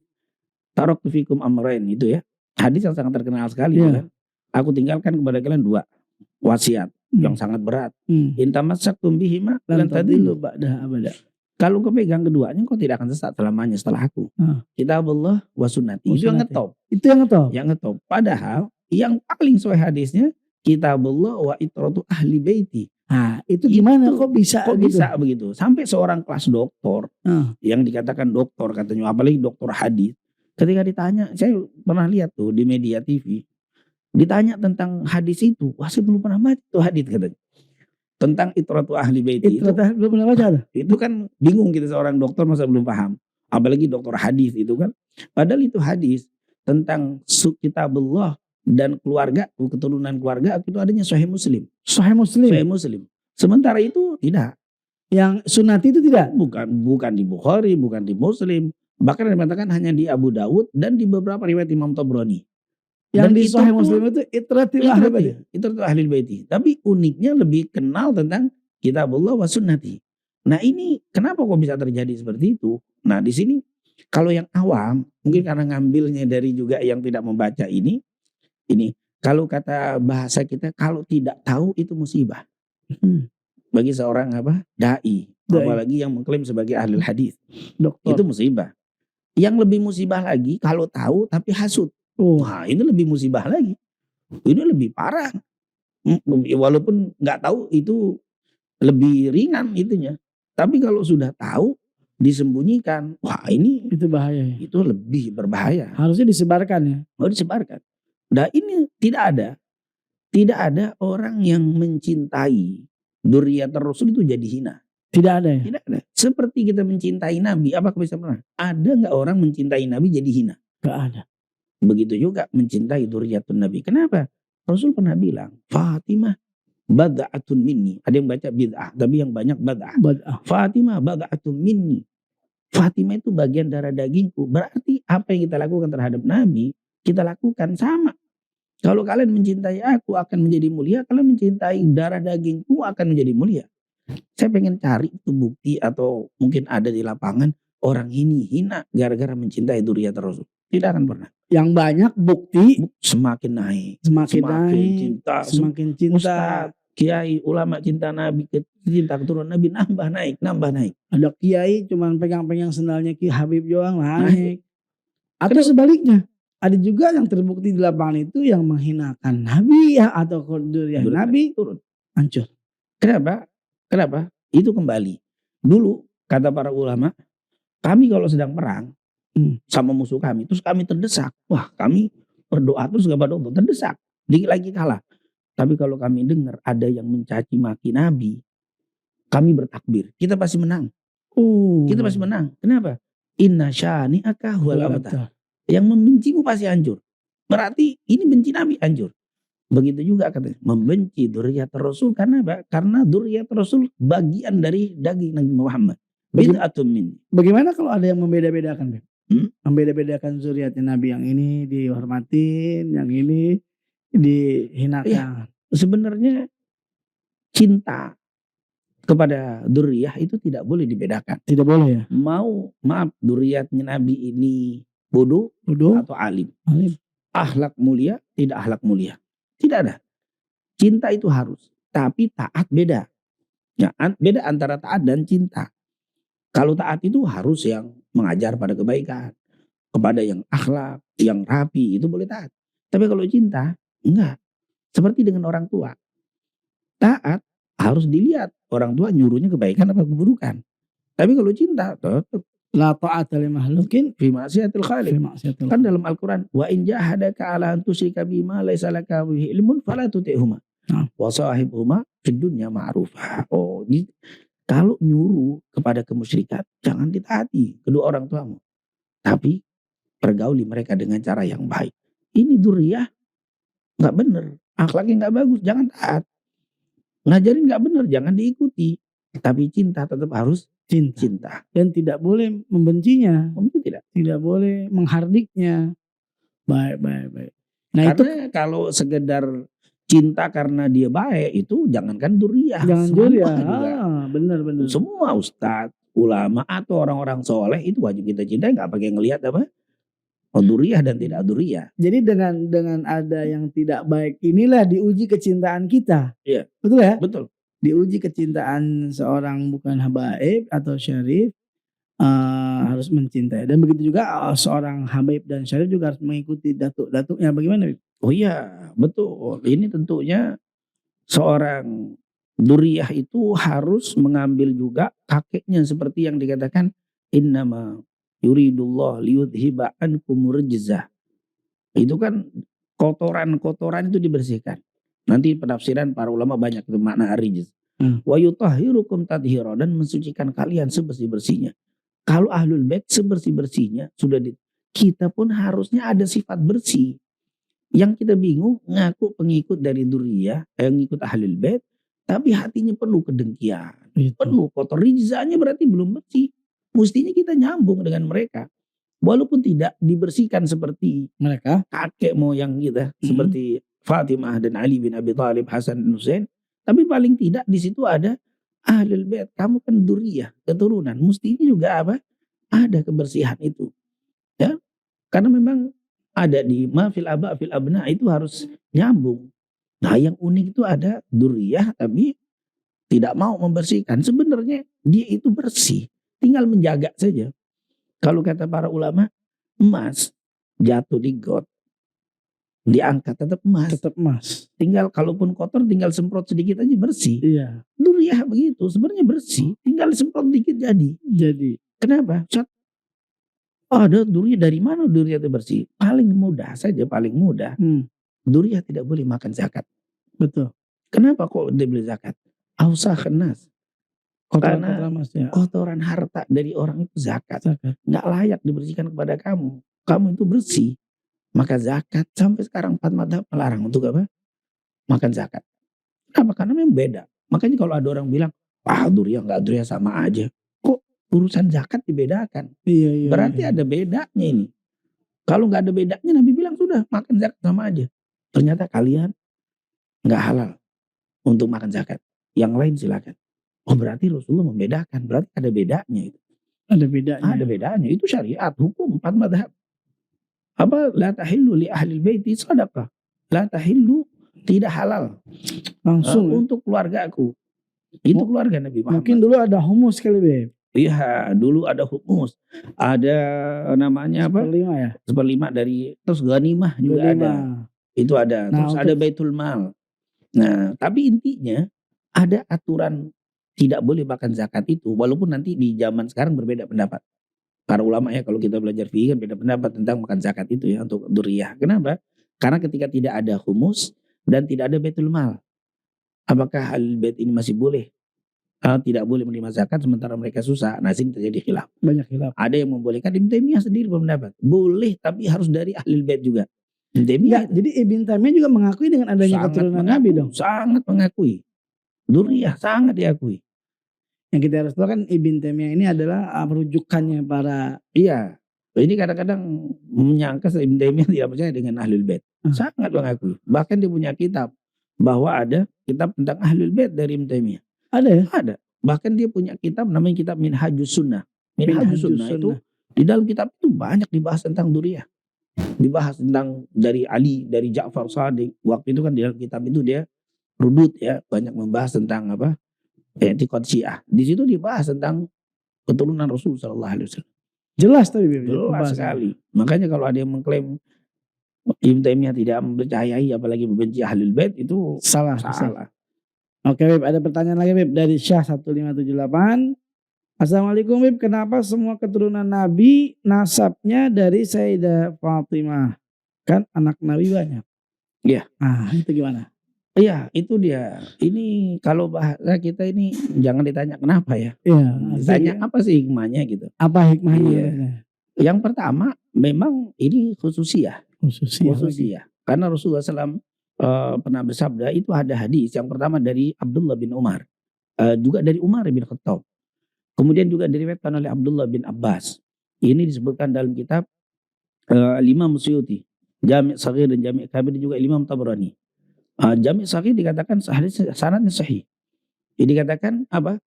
taraktu fikum amrain itu ya. Hadis yang sangat terkenal sekali kan. Aku tinggalkan kepada kalian 2 wasiat yang sangat berat. Intamassakum bihima lan tadillu ba'da abada. Kalau kau pegang keduanya kau tidak akan sesat selamanya setelah aku. Kitabullah wa sunnati. Itu yang ngetop. Yang ngetop. Padahal yang paling sesuai hadisnya kitabullah wa itratu ahli baiti. Nah, itu gimana kok bisa begitu? Sampai seorang kelas doktor yang dikatakan doktor katanya, apalagi doktor hadis, ketika ditanya, saya pernah lihat tuh di media TV, ditanya tentang hadis itu, wah saya belum pernah baca itu hadis katanya. Tentang itratu ahli baiti itu belum pernah baca. Itu kan bingung kita seorang dokter masa belum paham, apalagi dokter hadis itu kan. Padahal itu hadis tentang kitabullah dan keluarga, keturunan keluarga itu adanya Sahih Muslim. Sementara itu tidak. Yang sunnati itu tidak? Bukan di Bukhari, bukan di Muslim. Bahkan dikatakan hanya di Abu Dawud dan di beberapa riwayat Imam Tabrani. Yang di Sahih Muslim itu itratu ahli baiti. Tapi uniknya lebih kenal tentang kitabullah wa sunnati. Nah ini kenapa kok bisa terjadi seperti itu? Nah di sini kalau yang awam mungkin karena ngambilnya dari juga yang tidak membaca ini kalau kata bahasa kita, kalau tidak tahu itu musibah. Bagi seorang dai, apalagi yang mengklaim sebagai ahli hadis, itu musibah. Yang lebih musibah lagi kalau tahu tapi hasud. Wah, ini lebih musibah lagi. Ini lebih parah. Walaupun nggak tahu itu lebih ringan itunya. Tapi kalau sudah tahu disembunyikan, wah ini itu bahaya. Itu lebih berbahaya. Harusnya disebarkan ya. Harus disebarkan. Nah ini tidak ada orang yang mencintai dzurriyyatur Rasul itu jadi hina. Tidak ada ya? Tidak ada. Seperti kita mencintai Nabi, apakah bisa pernah? Ada nggak orang mencintai Nabi jadi hina? Gak ada. Begitu juga mencintai dzurriyyatun Nabi. Kenapa? Rasul pernah bilang, Fatimah bad'atun minni. Ada yang baca bid'ah, tapi yang banyak bad'ah. Fatimah bad'atun minni. Fatimah itu bagian darah dagingku. Berarti apa yang kita lakukan terhadap Nabi, kita lakukan sama. Kalau kalian mencintai aku akan menjadi mulia, kalian mencintai darah dagingku akan menjadi mulia. Saya pengen cari itu bukti atau mungkin ada di lapangan orang ini hina gara-gara mencintai dzurriyyatur Rasul. Tidak akan pernah. Yang banyak bukti semakin naik. Semakin cinta. Ustaz, kiai, ulama cinta Nabi, cinta keturunan Nabi nambah naik. Ada kiai cuman pegang-pegang sendalnya Ki Habib doang naik. Atau sebaliknya. Ada juga yang terbukti di lapangan itu yang menghinakan Nabi ya atau dzurriyyah Nabi turun hancur. Kenapa? Itu kembali. Dulu kata para ulama, kami kalau sedang perang sama musuh kami, terus kami terdesak, wah kami berdoa terus gak pada untuk terdesak, dikit lagi kalah. Tapi kalau kami dengar ada yang mencaci maki Nabi, kami bertakbir, kita pasti menang. Kita pasti menang. Kenapa? Inna syani'aka huwal abtar. Yang membencimu pasti hancur. Berarti ini benci Nabi hancur. Begitu juga katanya membenci dzurriyyatur Rasul karena apa? Karena dzurriyyatur Rasul bagian dari daging Nabi Muhammad. Bid'atun min. Bagaimana kalau ada yang membeda-bedakan? Membeda-bedakan dzurriyyatnya Nabi, yang ini dihormatin, yang ini dihinakan. Ya, sebenarnya cinta kepada dzurriyyah itu tidak boleh dibedakan. Tidak boleh ya. Maaf dzurriyyahnya Nabi ini bodoh atau alim. Akhlak mulia, tidak akhlak mulia. Tidak ada. Cinta itu harus. Tapi taat beda. Ya, beda antara taat dan cinta. Kalau taat itu harus yang mengajar pada kebaikan. Kepada yang akhlak, yang rapi, itu boleh taat. Tapi kalau cinta, enggak. Seperti dengan orang tua. Taat harus dilihat. Orang tua nyuruhnya kebaikan apa keburukan. Tapi kalau cinta, tetap. La ta'ata li makhluqin Fi ma'siyatil khaliq. maksiatil Kan dalam Al-Quran, wa in jahadaka ala an tusyrika bima laysa laka bihi ilmun fala tuti'huma. Wa sahibhuma fid dunya ma'rufa. Oh, kalau nyuruh kepada kemusyrikan, jangan ditaati kedua orang tuamu. Tapi pergauli mereka dengan cara yang baik. Ini dzurriyyah enggak benar, akhlaknya enggak bagus, jangan taat. Ngajarin enggak benar, jangan diikuti. Tapi cinta tetap harus cinta. Dan tidak boleh membencinya. Tidak. Tidak boleh menghardiknya. Baik. Nah karena itu kalau sekedar cinta karena dia baik itu jangankan dzurriyyah. Jangan dzurriyyah. Benar. Semua ustadz, ulama atau orang-orang soleh itu wajib kita cintai, nggak pakai ngelihat apa dzurriyyah dan tidak dzurriyyah. Jadi dengan ada yang tidak baik inilah diuji kecintaan kita. Iya. Betul ya? Betul. Diuji kecintaan seorang bukan habaib atau syarif harus mencintai. Dan begitu juga seorang habaib dan syarif juga harus mengikuti datuk-datuknya. Bagaimana? Oh iya, betul. Ini tentunya seorang dzurriyyah itu harus mengambil juga kakeknya seperti yang dikatakan innama yuridullah liyudhiba ankum rijzah. Itu kan kotoran-kotoran itu dibersihkan. Nanti penafsiran para ulama banyak itu makna ar-rijz. Wa yutahhirukum tadhira, dan mensucikan kalian sebersih-bersihnya. Kalau ahlul bait sebersih-bersihnya sudah kita pun harusnya ada sifat bersih. Yang kita bingung ngaku pengikut dari dzurriyyah, yang ngikut ahlul bait tapi hatinya penuh kedengkian. Penuh kotor, rijzahnya berarti belum bersih. Mestinya kita nyambung dengan mereka. Walaupun tidak dibersihkan seperti mereka, kakek moyang kita, seperti Fatimah dan Ali bin Abi Thalib, Hasan dan Husain, tapi paling tidak di situ ada ahlul bait. Kamu kan dzurriyyah, keturunan, mestinya juga apa? Ada kebersihan itu. Ya. Karena memang ada di fil aba fil abna itu harus nyambung. Nah, yang unik itu ada dzurriyyah tapi tidak mau membersihkan. Sebenarnya dia itu bersih, tinggal menjaga saja. Kalau kata para ulama, emas jatuh di got, diangkat tetap emas. Tinggal kalaupun kotor tinggal semprot sedikit aja bersih. Iya. Dzurriyyah begitu, sebenarnya bersih, tinggal semprot dikit jadi. Kenapa? Ada dzurriyyah, dari mana dzurriyyah itu bersih? Paling mudah saja, paling mudah. Dzurriyyah tidak boleh makan zakat. Betul. Kenapa kok dia beli zakat? Ausakhan nas. Karena kotoran harta dari orang itu zakat. Nggak layak dibersihkan kepada kamu. Kamu itu bersih. Maka zakat sampai sekarang 4 mazhab melarang untuk apa? Makan zakat. Kenapa? Karena memang beda. Makanya kalau ada orang bilang, dzurriyyah nggak dzurriyyah sama aja. Kok urusan zakat dibedakan? Iya. Berarti ada bedanya ini. Kalau nggak ada bedanya, Nabi bilang sudah makan zakat sama aja. Ternyata kalian nggak halal untuk makan zakat. Yang lain silakan. Oh, berarti Rasulullah membedakan. Berarti ada bedanya itu. Ada bedanya. Ada bedanya. Itu syariat, hukum 4 mazhab. Apa? La tahillu li ahlil baiti sadaqah. La tahillu, tidak halal. Langsung untuk keluargaku. Itu keluarga Nabi Muhammad. Mungkin dulu ada humus kali, Beb. Iya, dulu ada humus. Ada namanya apa? 1/5 ya? 1/5 dari, terus ghanimah juga ada. Itu ada. Terus ada baitul mal. Nah, tapi intinya ada aturan tidak boleh makan zakat itu, walaupun nanti di zaman sekarang berbeda pendapat. Para ulama ya, kalau kita belajar fikih kan beda pendapat tentang makan zakat itu ya untuk dzurriyyah. Kenapa? Karena ketika tidak ada humus dan tidak ada baitul mal, apakah ahlul bait ini masih boleh? Tidak boleh menerima zakat sementara mereka susah. Nah, sini terjadi khilaf. Banyak khilaf. Ada yang membolehkan. Ibn Taimiyah sendiri berpendapat boleh, tapi harus dari ahlul bait juga. Jadi Ibn Taimiyah juga mengakui dengan adanya keturunan Nabi dong. Sangat mengakui. Dzurriyyah sangat diakui. Yang kita harus tahu kan Ibn Taimiyah ini adalah rujukannya para. Iya. Ini kadang-kadang menyangka Ibn Taimiyah tidak percaya dengan ahlul bait. Sangat mengakui. Bahkan dia punya kitab bahwa ada kitab tentang ahlul bait dari Ibn Taimiyah. Ada ya? Ada. Bahkan dia punya kitab namanya kitab Minhajus Sunnah. Minhajus Sunnah itu di dalam kitab itu banyak dibahas tentang dzurriyyah. Dibahas tentang dari Ali, dari Ja'far Shadiq. Waktu itu kan di dalam kitab itu dia rudut ya, banyak membahas tentang apa? I'tiqad Syiah. Di situ dibahas tentang keturunan Rasul sallallahu alaihi wasallam. Jelas tadi Jelas sekali. Makanya kalau ada yang mengklaim Ibnu Taimiyah tidak mempercayai apalagi membenci Ahlul Bait itu salah. Oke Bib, ada pertanyaan lagi Bib dari Syah 1578. Assalamualaikum Bib, kenapa semua keturunan Nabi nasabnya dari Sayyidah Fatimah? Kan anak Nabi banyak. Iya. Itu gimana? Iya, itu dia. Ini kalau bahasa kita ini jangan ditanya kenapa ya. Iya. Tanya apa sih hikmahnya gitu. Apa hikmahnya? Iya. Yang pertama memang ini khususiyah. Karena Rasulullah SAW pernah bersabda, itu ada hadis yang pertama dari Abdullah bin Umar, juga dari Umar bin Khattab, kemudian juga diriwayatkan oleh Abdullah bin Abbas. Ini disebutkan dalam kitab Imam Suyuti, Jami' Shaghir dan Jami' Kabir, juga Imam Tabrani. Jami' Shaghir dikatakan sanadnya sahih. Ini dikatakan apa?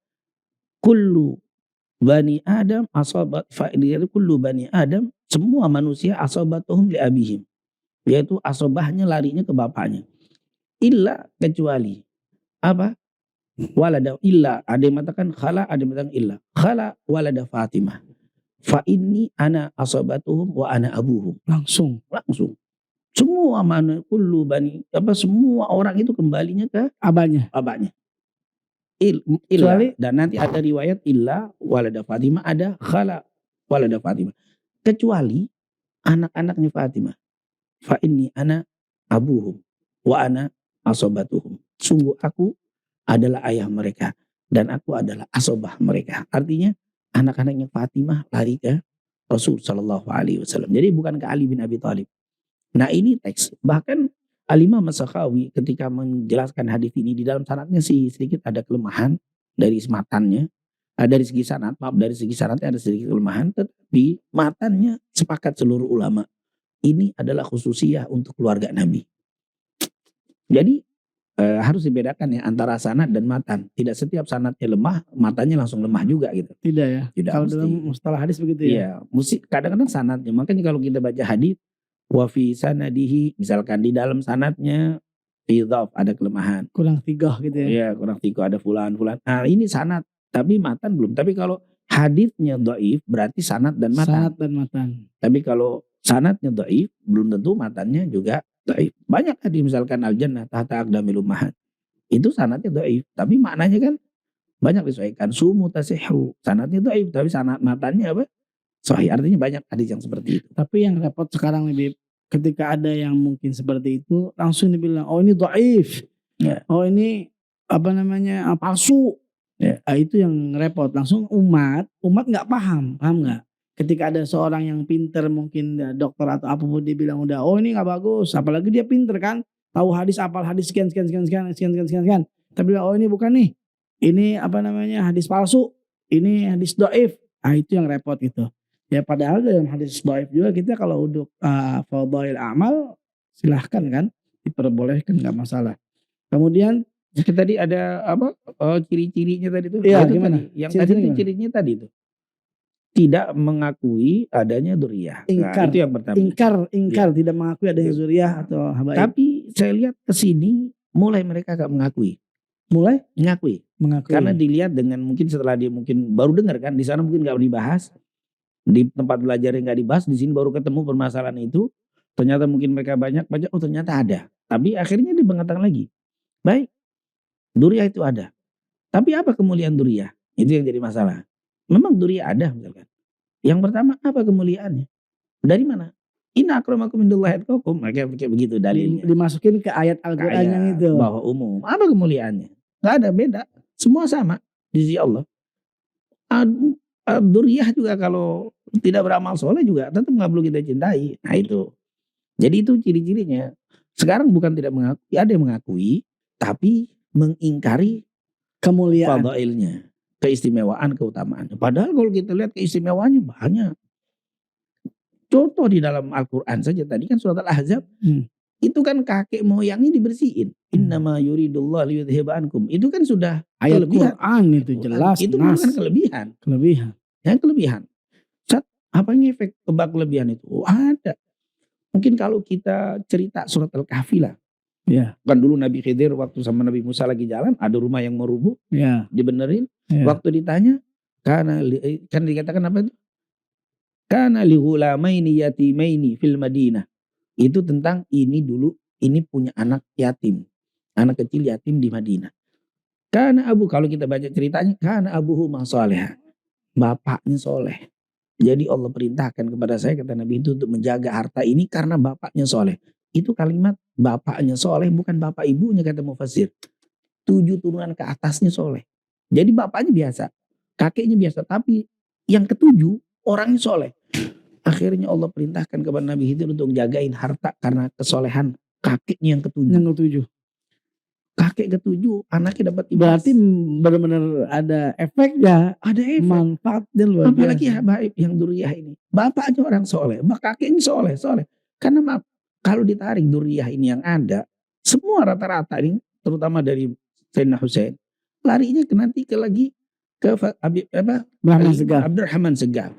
Kullu bani Adam asabat fa'idiyah, kullu bani Adam, semua manusia asabatuhum li abihim, yaitu asobahnya larinya ke bapaknya. Illa, kecuali apa? Walada illa, ada yang mengatakan khala, ada yang mengatakan illa. Khala walada Fatimah. Fa inni ana asobatuhum wa ana abuhum. Langsung. Semua kullu bani, semua orang itu kembalinya ke abahnya. Illa, dan nanti ada riwayat illa walada Fatimah, ada khala walada Fatimah. Kecuali anak-anaknya Fatimah. Fa inni ana abuhum wa ana asobatuhum. Sungguh aku adalah ayah mereka dan aku adalah asobah mereka. Artinya anak-anaknya Fatimah lari ke Rasul sallallahu alaihi wasallam. Jadi bukan ke Ali bin Abi Thalib. Nah ini teks. Bahkan Al-Imam As-Sakhawi ketika menjelaskan hadis ini, di dalam sanadnya sih sedikit ada kelemahan dari matannya. Dari segi sanadnya ada sedikit kelemahan, tetapi matannya sepakat seluruh ulama. Ini adalah khususiyah untuk keluarga Nabi. Jadi harus dibedakan ya antara sanad dan matan. Tidak setiap sanadnya lemah, matanya langsung lemah juga gitu. Tidak ya. Tidak kalau mesti. Dalam mustalah hadis begitu ya. Iya, mesti kadang-kadang sanadnya. Makanya kalau kita baca hadis wa fi sanadihi, misalkan di dalam sanadnya idhaf, ada kelemahan. Kurang tigoh gitu ya. Iya, kurang tigoh, ada fulan. Nah, ini sanad, tapi matan belum. Tapi kalau hadisnya dhaif berarti sanad dan matan. Tapi kalau sanadnya dhaif belum tentu matannya juga dhaif. Banyak tadi misalkan al-jannah tahta aqdamil ummahat. Itu sanadnya dhaif, tapi maknanya kan banyak disesuaikan. Sumu tasihhu, sanadnya dhaif tapi sanad matannya apa? Sahih. Artinya banyak hadis yang seperti itu. Tapi yang repot sekarang nih, ketika ada yang mungkin seperti itu langsung dibilang oh ini dhaif. Ya. Oh ini palsu. Ya. Itu yang repot. Langsung umat nggak paham nggak? Ketika ada seorang yang pinter, mungkin dokter atau apapun, dia bilang udah, oh ini nggak bagus. Apalagi dia pinter kan, tahu hadis, apal hadis sekian. Tapi bilang, oh ini bukan nih, ini hadis palsu, ini hadis dhaif. Itu yang repot gitu. Ya padahal dalam hadis dhaif juga kita kalau untuk fadhail amal silahkan kan, diperbolehkan, nggak masalah. Kemudian tadi ada ciri-cirinya tadi tuh? Iya, gimana? Yang tadi itu cirinya tadi tuh. Tidak mengakui adanya dzurriyyah. Ingkar, itu yang pertama. Ingkar, tidak mengakui adanya dzurriyyah atau habaib. Tapi saya lihat kesini mulai mereka gak mengakui. Mulai mengakui. Karena dilihat dengan mungkin setelah dia mungkin baru dengar kan, di sana mungkin gak dibahas, di tempat belajar yang gak dibahas, di sini baru ketemu permasalahan itu. Ternyata mungkin mereka banyak baca, oh ternyata ada. Tapi akhirnya dia mengatakan lagi, baik, dzurriyyah itu ada. Tapi apa kemuliaan dzurriyyah? Itu yang jadi masalah. Memang dzurriyyah ada misalkan. Yang pertama apa kemuliaannya? Dari mana? Inna akramakum indallahi atqakum. Mereka pakai begitu dalilnya. Dimasukin ke ayat Al-Qur'an yang itu. Bahwa umum. Apa kemuliaannya? Gak ada beda. Semua sama di sisi Allah. Dzurriyyah juga kalau tidak beramal soleh juga tetap gak perlu kita cintai. Nah itu. Jadi itu ciri-cirinya. Sekarang bukan tidak mengakui, ada yang mengakui, tapi mengingkari kemuliaan, fadailnya, keistimewaan, keutamaan. Padahal kalau kita lihat keistimewaannya banyak. Contoh di dalam Al-Quran saja, tadi kan surat Al-Ahzab, itu kan kakek moyangnya dibersihin. Innama yuridullah liyudhiba ankum. Itu kan sudah Ayat kelebihan. Quran itu jelas. Itu nas. bukan kelebihan. Kelebihan. Ya kelebihan. Apa efek kelebihan itu? Oh, ada. Mungkin kalau kita cerita surat Al-Kahfi lah. Ya. Kan dulu Nabi Khidir waktu sama Nabi Musa lagi jalan, ada rumah yang mau rubuh, ya. Dibenerin. Ya. Waktu ditanya, kan dikatakan apa itu? Kana li ghulamaini yatimaini fil Madinah. Itu tentang ini dulu, ini punya anak yatim. Anak kecil yatim di Madinah. Karena kalau kita baca ceritanya, karena abuhuma saleh. Bapaknya soleh. Jadi Allah perintahkan kepada saya, kata Nabi itu, untuk menjaga harta ini karena bapaknya soleh. Itu kalimat bapaknya soleh, bukan bapak ibunya, kata mufassir. 7 turunan ke atasnya soleh. Jadi bapaknya biasa, kakeknya biasa, tapi yang ketujuh orangnya soleh. Akhirnya Allah perintahkan kepada Nabi Khidir untuk jagain harta karena kesolehan kakeknya yang ketujuh. Yang ketujuh. Kakek ketujuh, anaknya dapat ibadah. Berarti benar-benar ada efeknya, ada efek. Manfaatnya luar biasa. Apalagi Habaib yang duriyah ini. Bapaknya orang soleh, kakeknya soleh. Karena maaf, kalau ditarik duriyah ini yang ada, semua rata-rata ini, terutama dari Sayyidina Husain, larinya nanti ke Abdurrahman Segaf.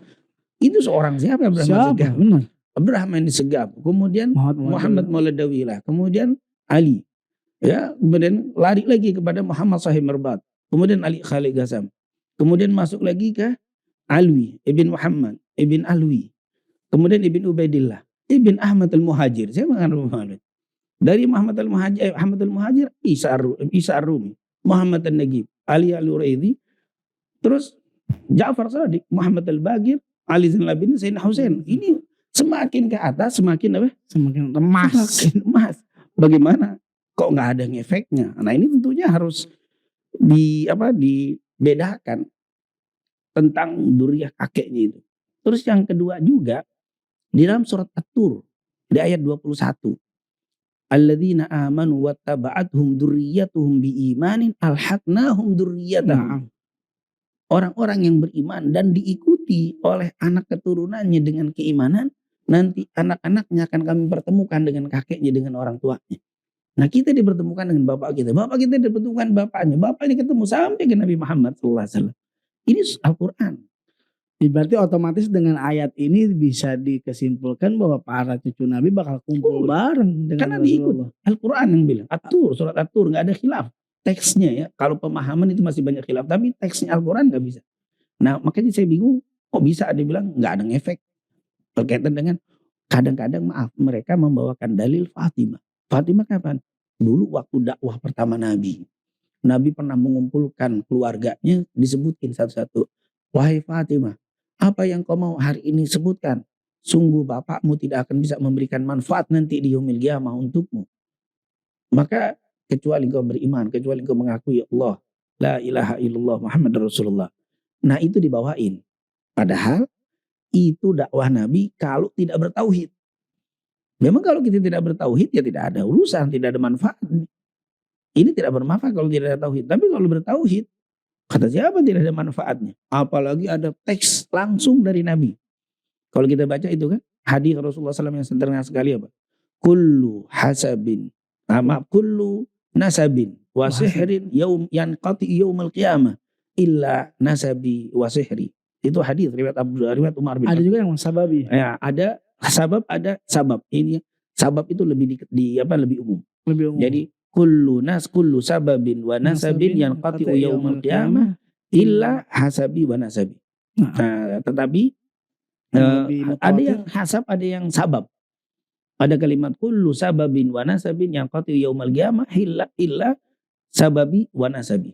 Itu seorang siapa Abdurrahman Segaf? Benar. Abdurrahman Segaf. Kemudian Muhammad Mauladawilah. Kemudian Ali. Ya, kemudian lari lagi kepada Muhammad Sahib Merbat. Kemudian Ali Khalid Ghazam. Kemudian masuk lagi ke Alwi, Ibn Muhammad, Ibn Alwi. Kemudian Ibn Ubaidillah, Ibn Ahmad al-Muhajir. Saya mengenal Muhammad. Dari Muhammad al-Muhajir, Isa ar-Rumi, Muhammad al-Nagib, Ali al-Uraidi. Terus Ja'far Shadiq, Muhammad al-Bagir, Ali Zainal Abidin, Sayyidina Husain. Ini semakin ke atas, semakin apa? Semakin emas. Bagaimana? Kok nggak ada efeknya? Nah ini tentunya harus dibedakan tentang duriyah kakeknya itu. Terus yang kedua juga di dalam surat At-Tur di ayat 21. Alladzina amanu wattaba'athum dzurriyyatuhum biimanin alhaqnahum dzurriyyatahum. Orang-orang yang beriman dan diikuti oleh anak keturunannya dengan keimanan, nanti anak-anaknya akan kami pertemukan dengan kakeknya, dengan orang tuanya. Nah kita dipertemukan dengan bapak kita dipertemukan bapaknya, bapak ini ketemu sampai ke Nabi Muhammad SAW. Ini Al-Quran. Berarti otomatis dengan ayat ini bisa dikesimpulkan bahwa para cucu Nabi bakal kumpul bareng dengan karena diikut Al-Quran yang bilang. At-Tur, surat At-Tur gak ada khilaf. Teksnya ya, kalau pemahaman itu masih banyak khilaf, tapi teksnya Al-Quran gak bisa. Nah makanya saya bingung, kok bisa ada bilang gak ada efek. Berkaitan dengan kadang-kadang mereka membawakan dalil Fatimah. Fatimah kapan? Dulu waktu dakwah pertama Nabi. Nabi pernah mengumpulkan keluarganya, disebutin satu-satu. Wahai Fatimah, apa yang kau mau hari ini sebutkan? Sungguh bapakmu tidak akan bisa memberikan manfaat nanti di yaumil qiyamah untukmu. Maka kecuali kau beriman, kecuali kau mengakui Allah, la ilaha illallah Muhammad Rasulullah. Nah itu dibawain. Padahal itu dakwah Nabi kalau tidak bertauhid. Memang kalau kita tidak bertauhid ya tidak ada urusan, tidak ada manfaat. Ini tidak bermanfaat kalau tidak ada tauhid. Tapi kalau bertauhid, kata siapa tidak ada manfaatnya? Apalagi ada teks langsung dari Nabi. Kalau kita baca itu kan, hadis Rasulullah SAW yang sederhana sekali apa? Kullu hasabin, kullu nasabin wa sihrin yanqati yaumal qiyamah illa nasabi wa sihri. Itu hadis riwayat Umar bin. Ada juga yang sababi. Ya, ada sabab, ada sabab. Ini sabab itu lebih lebih umum. Jadi kullu sababin wa nasabin yanqati'u yaumal qiyamah illa hasabi wa nasabi. Nah, tetapi ada yang hasab, ada yang sabab. Ada kalimat kullu sababin wa nasabin yanqati'u yaumal qiyamah illa sababi wa nasabi.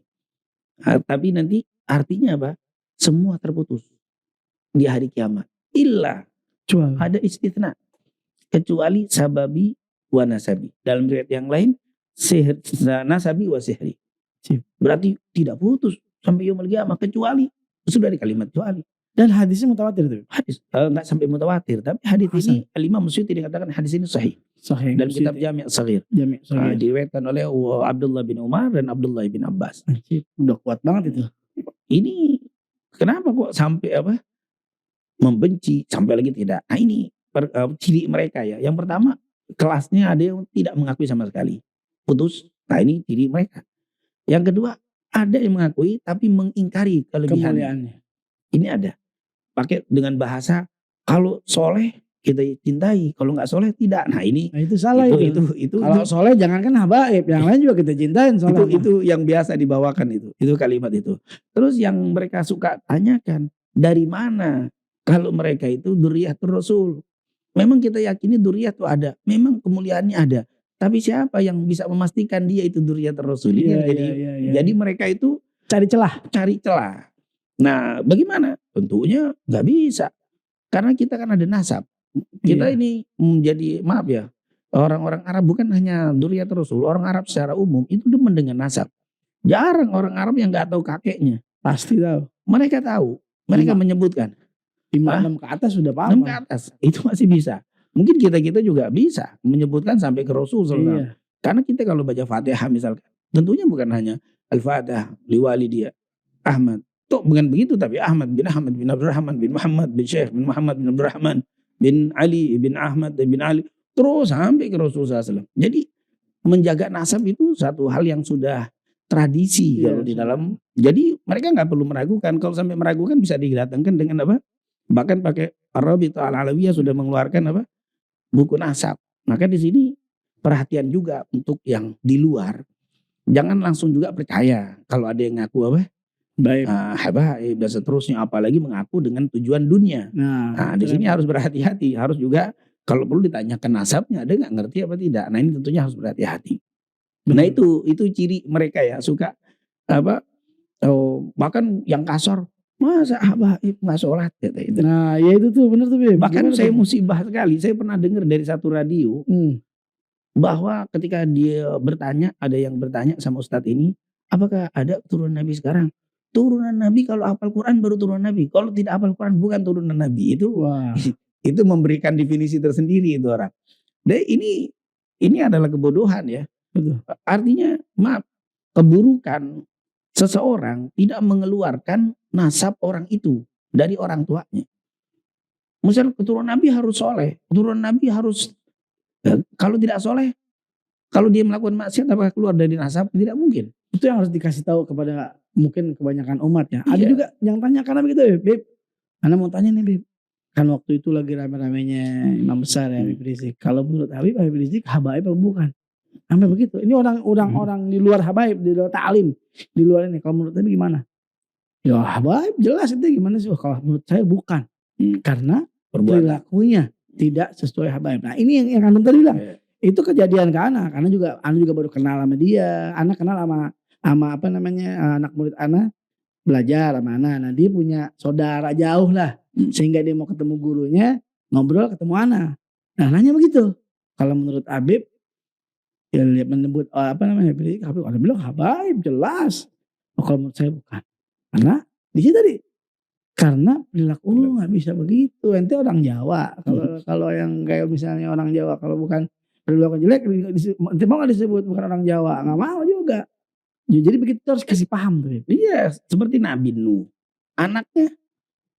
Tapi nanti artinya apa? Semua terputus di hari kiamat. Illa ada istitsna, kecuali sababi wa nasabi. Dalam riwayat yang lain nasabi wa sihri. Berarti tidak putus sampai yaumul qiyamah kecuali sudah di kalimat kecuali. Dan hadisnya mutawatir itu. Hadis enggak sampai mutawatir, tapi hadis ini Al-Imam Suyuti dikatakan hadis ini sahih. Dalam kitab Jami' Shaghir. Diriwayatkan oleh Abdullah bin Umar dan Abdullah bin Abbas. Udah kuat banget itu. Ini kenapa kok sampai membenci sampai lagi tidak? Nah ini ciri mereka ya. Yang pertama kelasnya ada yang tidak mengakui sama sekali. Putus. Nah ini ciri mereka. Yang kedua, ada yang mengakui tapi mengingkari kelebihannya. Kemuliaannya. Ini ada. Pakai dengan bahasa kalau soleh kita cintai, kalau nggak soleh tidak. Nah ini itu salah itu. Kalau soleh jangankan habaib, yang lain juga kita cintain soleh. Itu yang biasa dibawakan itu kalimat itu. Terus yang mereka suka tanyakan, dari mana kalau mereka itu dzurriyyatur Rasul? Memang kita yakini dzurriyyah itu ada, memang kemuliaannya ada. Tapi siapa yang bisa memastikan dia itu dzurriyyatur Rasul? Jadi mereka itu cari celah. Nah, bagaimana? Tentunya nggak bisa. Karena kita kan ada nasab. Kita ini menjadi, maaf ya, orang-orang Arab bukan hanya dzurriyyatur Rasul, orang Arab secara umum itu demen dengan nasab. Jarang orang Arab yang nggak tahu kakeknya. Pasti tahu. Mereka tahu. Mereka menyebutkan. 5 ke atas sudah paham. 6 ke atas itu masih bisa. Mungkin kita juga bisa menyebutkan sampai ke Rasul SAW. Karena kita kalau baca Fatihah misalkan, tentunya bukan hanya Al-Fatihah liwali dia Ahmad. Tuh bukan begitu, tapi Ahmad bin Abdurrahman bin Muhammad bin Syekh bin Muhammad bin Abdurrahman bin Ali bin Ahmad bin Ali, terus sampai ke Rasul SAW. Jadi menjaga nasab itu satu hal yang sudah tradisi kalau di dalam. Jadi mereka nggak perlu meragukan. Kalau sampai meragukan bisa didatangkan dengan apa? Bahkan pakai Ar-Rabithah Al-Alawiyah sudah mengeluarkan apa? Buku nasab. Maka di sini perhatian juga untuk yang di luar. Jangan langsung juga percaya kalau ada yang ngaku apa? Baik. Habaib dan seterusnya, apalagi mengaku dengan tujuan dunia. Nah di sini harus berhati-hati. Harus juga kalau perlu ditanyakan nasabnya, ada nggak ngerti apa tidak. Nah ini tentunya harus berhati-hati. Nah itu ciri mereka ya, suka apa? Bahkan yang kasar. Masa habaib nggak sholat gitu. Nah ya itu tuh benar tuh Bib. Bahkan saya musibah sekali, saya pernah dengar dari satu radio bahwa ketika dia bertanya, ada yang bertanya sama Ustadz ini, apakah ada turunan Nabi sekarang? Turunan Nabi kalau hafal Quran baru turunan Nabi, kalau tidak hafal Quran bukan turunan Nabi. Itu memberikan definisi tersendiri itu orang. Dan ini adalah kebodohan ya. Betul. Artinya maaf, keburukan seseorang tidak mengeluarkan nasab orang itu dari orang tuanya. Misal keturunan Nabi harus soleh, keturunan Nabi harus, kalau tidak soleh, kalau dia melakukan maksiat apakah keluar dari nasab? Tidak mungkin. Itu yang harus dikasih tahu kepada mungkin kebanyakan umat ya. Ada juga yang tanya karena begitu ya, Bib. Ana mau tanya nih Bib. Kan waktu itu lagi rame-ramenya imam besar ya Habib Rizik. Kalau menurut Habib Rizik habaib atau bukan? Sampai begitu. Ini orang di luar habaib, di luar ta'lim, di luar ini. Kalau menurut Habib gimana? Ya habaib jelas itu gimana sih? Kalau menurut saya bukan. Karena perilakunya tidak sesuai habaib. Nah ini yang Antum tadi bilang. Itu kejadian ke anak. Ana juga baru kenal sama dia. Anak kenal sama apa namanya, anak murid Ana belajar sama Ana. Nah dia punya saudara jauh lah. Sehingga dia mau ketemu gurunya, ngobrol ketemu Ana. Nah nanya begitu. Kalau menurut Habib, ya lihat menyebut apa namanya, Habib ada bilang habaib jelas. Kalau menurut saya bukan. Karena di situ tadi. Karena perilaku nggak bisa begitu. Ente orang Jawa. Kalau yang kayak misalnya orang Jawa, kalau bukan perilaku jelek, ente mau nggak disebut bukan orang Jawa? Nggak mau juga. Jadi begitu harus kasih paham tuh. Iya, seperti Nabi Nuh. Anaknya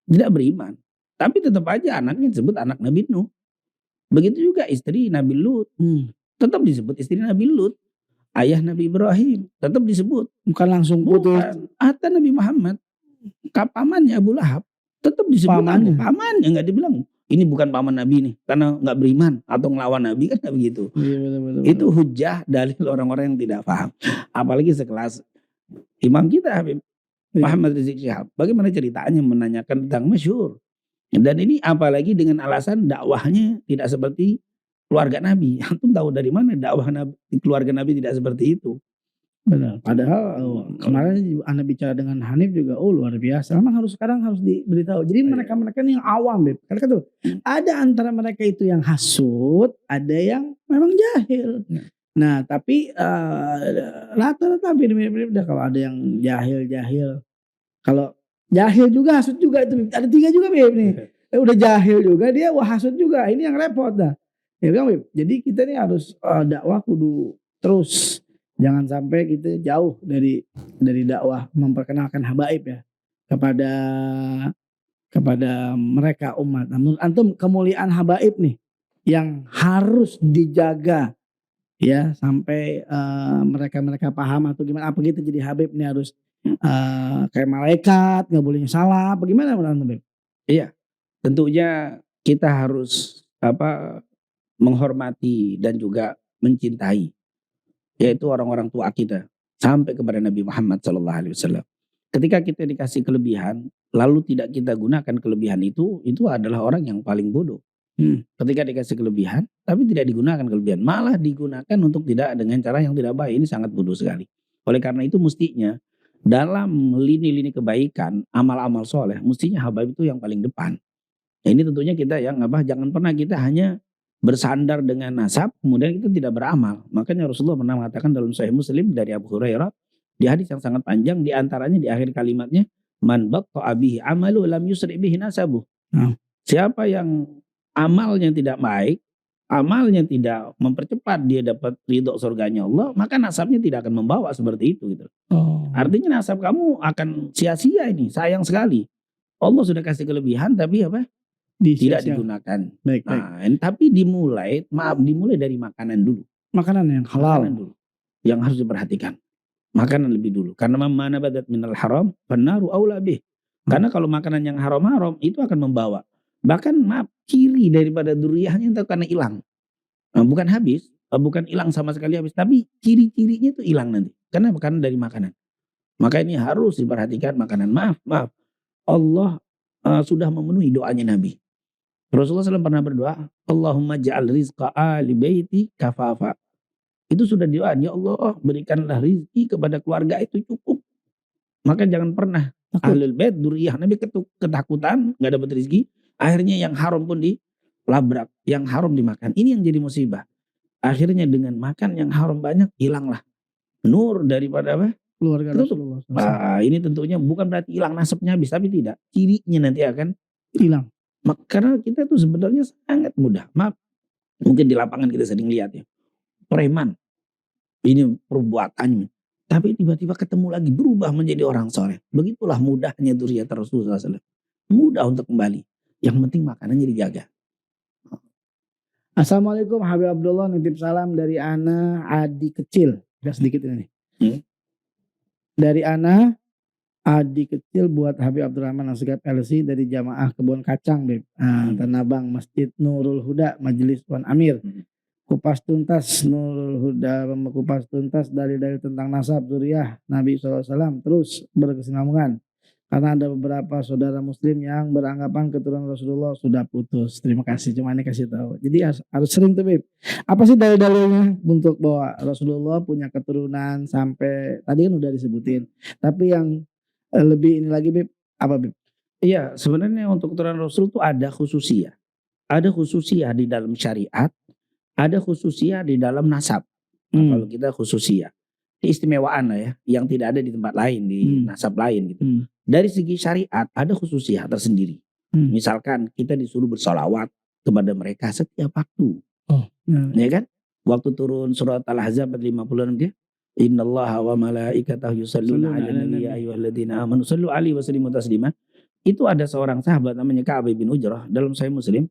tidak beriman. Tapi tetap aja anaknya disebut anak Nabi Nuh. Begitu juga istri Nabi Lut. Tetap disebut istri Nabi Lut. Ayah Nabi Ibrahim. Tetap disebut. Bukan langsung putus. Hatta Nabi Muhammad. Pamannya Abu Lahab. Tetap disebut pamannya. Nggak dibilang ini bukan paman Nabi nih. Karena nggak beriman. Atau ngelawan Nabi kan nggak begitu. Iya, betul. Itu hujah dalil orang-orang yang tidak paham. Apalagi sekelas imam kita Habib Muhammad Rizik Syihab. Bagaimana ceritanya menanyakan tentang masyhur. Dan ini apalagi dengan alasan dakwahnya tidak seperti keluarga Nabi. Antum tahu dari mana dakwah Nabi, keluarga Nabi tidak seperti itu. Benar. Padahal kemarin Anda bicara dengan Hanif juga luar biasa. Memang sekarang harus diberitahu. Jadi mereka-mereka ini yang awam, Beb. Karena tuh ada antara mereka itu yang hasud, ada yang memang jahil. Nah, tapi rata-rata mirip-mirip dah. Kalau ada yang jahil. Kalau jahil juga hasud juga itu. Ada 3 juga Beb nih. Udah jahil juga dia hasud juga. Ini yang repot dah. Ya kan Beb. Jadi kita nih harus dakwah kudu terus. Jangan sampai kita jauh dari dakwah memperkenalkan habaib ya kepada mereka umat. Namun antum kemuliaan habaib nih. yang harus dijaga ya sampai mereka paham atau gimana apa gitu jadi Habib ini harus kayak malaikat nggak boleh salah bagaimana menurut Habib? Iya, tentunya kita harus menghormati dan juga mencintai yaitu orang-orang tua kita sampai kepada Nabi Muhammad SAW. Ketika kita dikasih kelebihan lalu tidak kita gunakan kelebihan itu adalah orang yang paling bodoh. Ketika dikasih kelebihan tapi tidak digunakan kelebihan, malah digunakan untuk tidak dengan cara yang tidak baik, ini sangat bodoh sekali. Oleh karena itu mestinya dalam lini-lini kebaikan, amal-amal soleh, mestinya habaib itu yang paling depan. Nah, ini tentunya kita yang jangan pernah kita hanya bersandar dengan nasab kemudian kita tidak beramal. Makanya Rasulullah pernah mengatakan dalam Sahih Muslim dari Abu Hurairah di hadis yang sangat panjang, di antaranya di akhir kalimatnya, man batta'a bihi amalu lam yusri bihi nasabuh. Siapa yang amalnya tidak baik, amalnya tidak mempercepat dia dapat ridho surganya Allah, maka nasabnya tidak akan membawa seperti itu gitu. Artinya nasab kamu akan sia-sia, ini sayang sekali. Allah sudah kasih kelebihan tapi tidak digunakan. Baik. Tapi dimulai dari makanan dulu. Makanan yang halal. Makanan dulu yang harus diperhatikan. Makanan lebih dulu. Karena mana badat minal haram, fannaru aula bih. Karena kalau makanan yang haram-haram itu akan membawa. Bahkan ciri daripada duriyahnya itu karena hilang. Bukan habis, bukan hilang sama sekali habis, tapi ciri-cirinya itu hilang nanti. Karena dari makanan. Maka ini harus diperhatikan makanan. Maaf. Allah sudah memenuhi doanya Nabi. Rasulullah SAW pernah berdoa, Allahumma ja'al rizqa ali baiti kafafa. Itu sudah doa, ya Allah berikanlah rizki kepada keluarga itu cukup. Maka jangan pernah ahlul bait duriyah Nabi ketakutan gak dapat rizki. Akhirnya yang haram pun dilabrak, yang haram dimakan. Ini yang jadi musibah. Akhirnya dengan makan yang haram banyak, hilanglah nur daripada keluarga Rasulullah. Ini tentunya bukan berarti hilang nasabnya habis, tapi tidak. Cirinya nanti akan hilang. Karena kita tuh sebenarnya sangat mudah. Mungkin di lapangan kita sering lihat ya. Preman. Ini perbuatannya. Tapi tiba-tiba ketemu lagi berubah menjadi orang soleh. Begitulah mudahnya dzurriyyah Rasulullah SAW. Mudah untuk kembali. Yang penting makanannya dijaga. Assalamualaikum Habib Abdullah, nitip salam dari Ana Adi kecil. Gak sedikit ini. Dari Ana Adi kecil buat Habib Abdurrahman Asgab LC dari Jamaah Kebun Kacang Beb. Tanah Abang, Masjid Nurul Huda, Majelis Wan Amir. Kupas tuntas Nurul Huda, kupas tuntas dari tentang nasab dzurriyyah Nabi SAW terus berkesinambungan. Karena ada beberapa saudara muslim yang beranggapan keturunan Rasulullah sudah putus. Terima kasih, cuma ini kasih tahu. Jadi harus sering tuh Beb. Apa sih dalil-dalilnya untuk bahwa Rasulullah punya keturunan sampai tadi kan udah disebutin. Tapi yang lebih ini lagi Beb, apa Beb? Iya, sebenarnya untuk keturunan Rasul itu ada khususiyah. Ada khususiyah di dalam syariat, ada khususiyah di dalam nasab. Kalau kita khususiyah, keistimewaan lah ya, yang tidak ada di tempat lain, di nasab lain gitu. Dari segi syariat ada khususiyah tersendiri. Misalkan kita disuruh bersolawat kepada mereka setiap waktu. Ya kan? Waktu turun surat Al-Ahzab 56 dia, innallaha wa malaikatahu yusholluna 'alan nabi ya ayyuhalladzina amanu shallu 'alaihi wa sallimu taslima. Itu ada seorang sahabat namanya Ka'ab bin Ujrah dalam Sahih Muslim.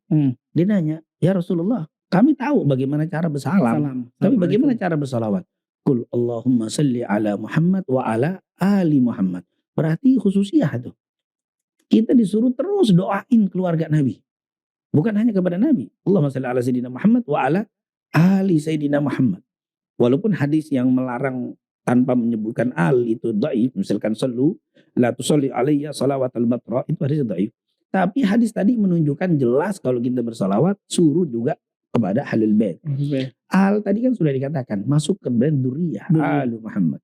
Dia nanya, "Ya Rasulullah, kami tahu bagaimana cara bersalam. Tapi bagaimana cara bersalawat?" Qul Allahumma shalli 'ala Muhammad wa 'ala ali Muhammad. Berarti khususiyah itu. Kita disuruh terus doain keluarga Nabi. Bukan hanya kepada Nabi. Allahumma shalli 'ala sayyidina Muhammad wa 'ala ali sayyidina Muhammad. Walaupun hadis yang melarang tanpa menyebutkan al itu dhaif, misalkan sallu la tusalli alayya salawatal batra, itu hadis dhaif. Tapi hadis tadi menunjukkan jelas kalau kita bersalawat suruh juga kepada ahlul bait. Al tadi kan sudah dikatakan masuk ke brand dzurriyyah alu Muhammad.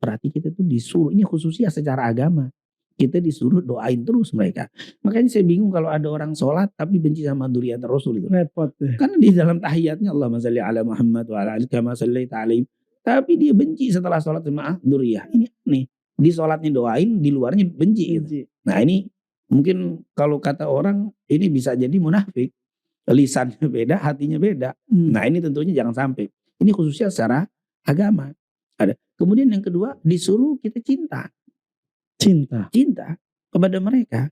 Berarti kita tuh disuruh, ini khususnya secara agama. Kita disuruh doain terus mereka. Makanya saya bingung kalau ada orang sholat tapi benci sama dzurriyyah Rasul itu. Repot deh. Karena di dalam tahiyatnya Allahumma shalli ala Muhammad wa ala ali kama shallaita alaihim. Tapi dia benci setelah sholat jemaah dzurriyyah. Ini aneh. Di sholatnya doain, di luarnya benci gitu. Nah ini mungkin kalau kata orang ini bisa jadi munafik. Lisannya beda, hatinya beda. Nah ini tentunya jangan sampai. Ini khususnya secara agama. Ada. Kemudian yang kedua disuruh kita cinta kepada mereka.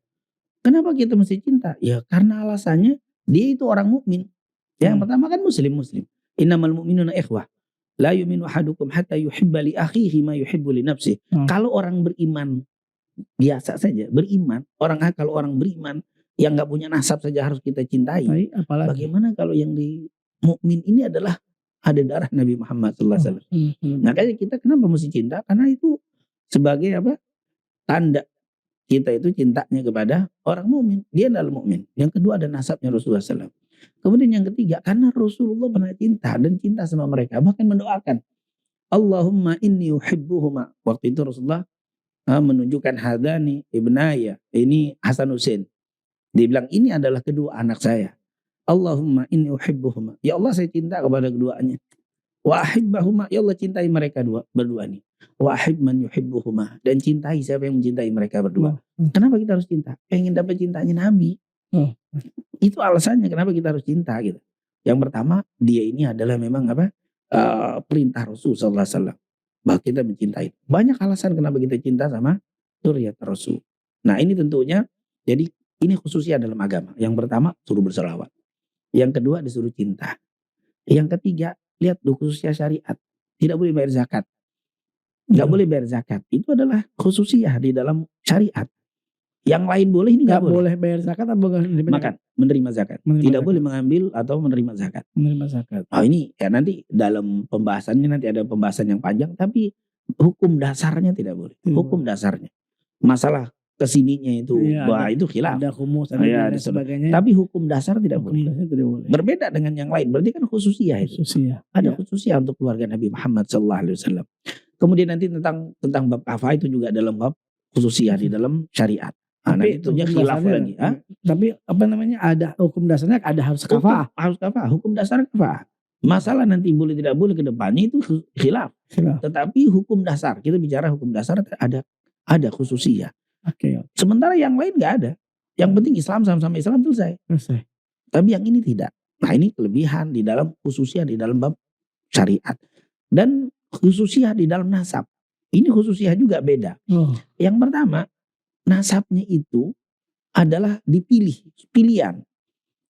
Kenapa kita mesti cinta? Ya karena alasannya dia itu orang mukmin. Yang pertama kan muslim. Innamal mu'minuna ikhwah. La yu'minu ahadukum hatta yuhibba li akhihi ma yuhibbu li nafsihi. Kalau orang beriman biasa saja, kalau orang beriman yang nggak punya nasab saja harus kita cintai. Apalagi bagaimana kalau yang di mukmin ini adalah ada darah Nabi Muhammad SAW. Makanya kita kenapa mesti cinta? Karena itu sebagai apa? Tanda kita itu cintanya kepada orang mukmin. Dia adalah mukmin. Yang kedua ada nasabnya Rasulullah SAW. Kemudian yang ketiga, karena Rasulullah pernah cinta sama mereka, bahkan mendoakan, Allahumma inni uhibbuhuma. Waktu itu Rasulullah menunjukkan hadani ibnaya, ini Hasan Husain. Dia bilang ini adalah kedua anak saya. Allahumma inni uhibbuhuma. Ya Allah saya cinta kepada keduanya. Wa ahibbahuma, ya Allah cintai mereka berdua ini. Wa ahib man yuhibbuhuma, dan cintai siapa yang mencintai mereka berdua. Kenapa kita harus cinta? Pengen dapat cintanya Nabi. Itu alasannya kenapa kita harus cinta gitu. Yang pertama, dia ini adalah memang perintah Rasul sallallahu alaihi wasallam bahwa kita mencintai. Banyak alasan kenapa kita cinta sama Dzurriyyah Rasul. Nah, ini tentunya jadi ini khususnya dalam agama. Yang pertama, suruh berselawat. Yang kedua, disuruh cinta. Yang ketiga, lihat khususnya syariat. Tidak boleh bayar zakat. Nggak boleh bayar zakat. Itu adalah khususnya di dalam syariat. Yang lain boleh, ini nggak boleh bayar zakat atau menerima zakat. Tidak boleh mengambil atau menerima zakat. Oh, ini ya nanti dalam pembahasannya nanti ada pembahasan yang panjang, tapi hukum dasarnya tidak boleh. Hukum dasarnya. Masalah kesininya itu, itu khilaf. Ada humus, ada dan sebagainya. Tapi hukum dasar tidak boleh. Berbeda dengan yang lain. Berarti kan khususnya itu. Ada khususnya untuk keluarga Nabi Muhammad SAW. Kemudian nanti tentang bab kafah itu juga dalam bab khususnya di dalam syariat. Tapi itu khilaf lagi. Tapi ada hukum dasarnya, ada harus kafah. Harus kafah. Hukum dasar kafah. Masalah nanti boleh tidak boleh ke depannya itu khilaf. Tetapi hukum dasar, kita bicara hukum dasar ada khususnya. Sementara yang lain nggak ada. Yang penting Islam sama Islam selesai. Tapi yang ini tidak. Nah, ini kelebihan di dalam khususnya di dalam bab syariat dan khususnya di dalam nasab. Ini khususnya juga beda. Yang pertama, nasabnya itu adalah pilihan.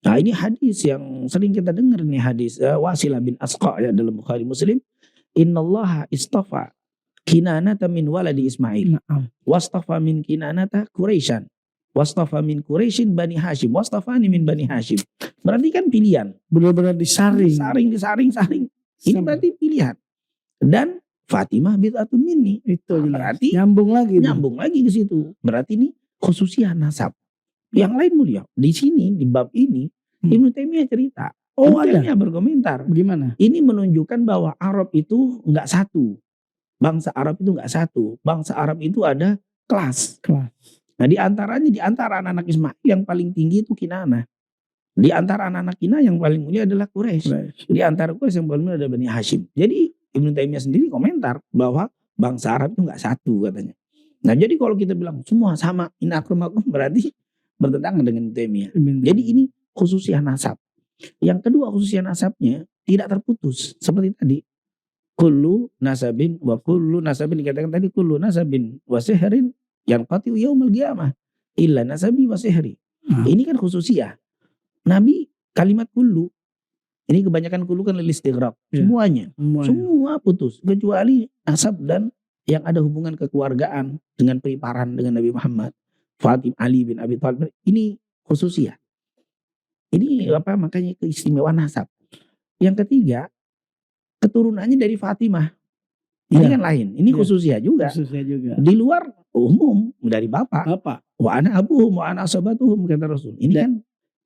Nah, ini hadis yang sering kita dengar nih, hadis Wasilah bin Asqa ya dalam Bukhari Muslim. Innallaha istafa Kinanata min waladi Ismail. Wastafa min Kinanata Quraisyan. Wastafa min Quraisyin Bani Hashim. Wastafani min Bani Hashim. Berarti kan pilihan. Benar-benar disaring. Disaring. Ini berarti pilihan. Dan Fatimah bid'atun minni. Itu berarti nyambung lagi ke situ. Berarti ini khususnya nasab. Yang lain mulia. Di sini di bab ini Ibnu Taimiyah cerita. Ibnu Taimiyah berkomentar. Bagaimana? Ini menunjukkan bahwa Arab itu enggak satu. Bangsa Arab itu enggak satu. Bangsa Arab itu ada kelas. Nah, di antara anak-anak Ismail yang paling tinggi itu Kinanah. Di antara anak-anak Kinanah yang paling mulia adalah Quraisy. Di antara Quraisy yang paling mulia adalah Bani Hashim. Jadi Ibnu Taimiyah sendiri komentar bahwa bangsa Arab itu enggak satu katanya. Nah, jadi kalau kita bilang semua sama, inna akramakum, berarti bertentangan dengan Ibnu Taimiyah. Jadi ini khususnya nasab. Yang kedua khususnya nasabnya tidak terputus seperti tadi. Kullu nasabin dikatakan tadi kullu nasabin wa sihrin yanqati yaumil qiyamah illa nasabi wa sihri. Ini kan khususnya. Nabi kalimat kullu ini kebanyakan kullu kan lil istighraq. Semuanya. Semua putus kecuali nasab dan yang ada hubungan kekeluargaan dengan periparan dengan Nabi Muhammad. Fatimah Ali bin Abi Thalib ini khususnya. Ini makanya keistimewaan nasab. Yang ketiga, keturunannya dari Fatimah. Ini kan lain. Ini khususnya juga. Di luar umum dari bapak. Wa ana abuhum wa ana asabatuhum kata Rasul. Ini kan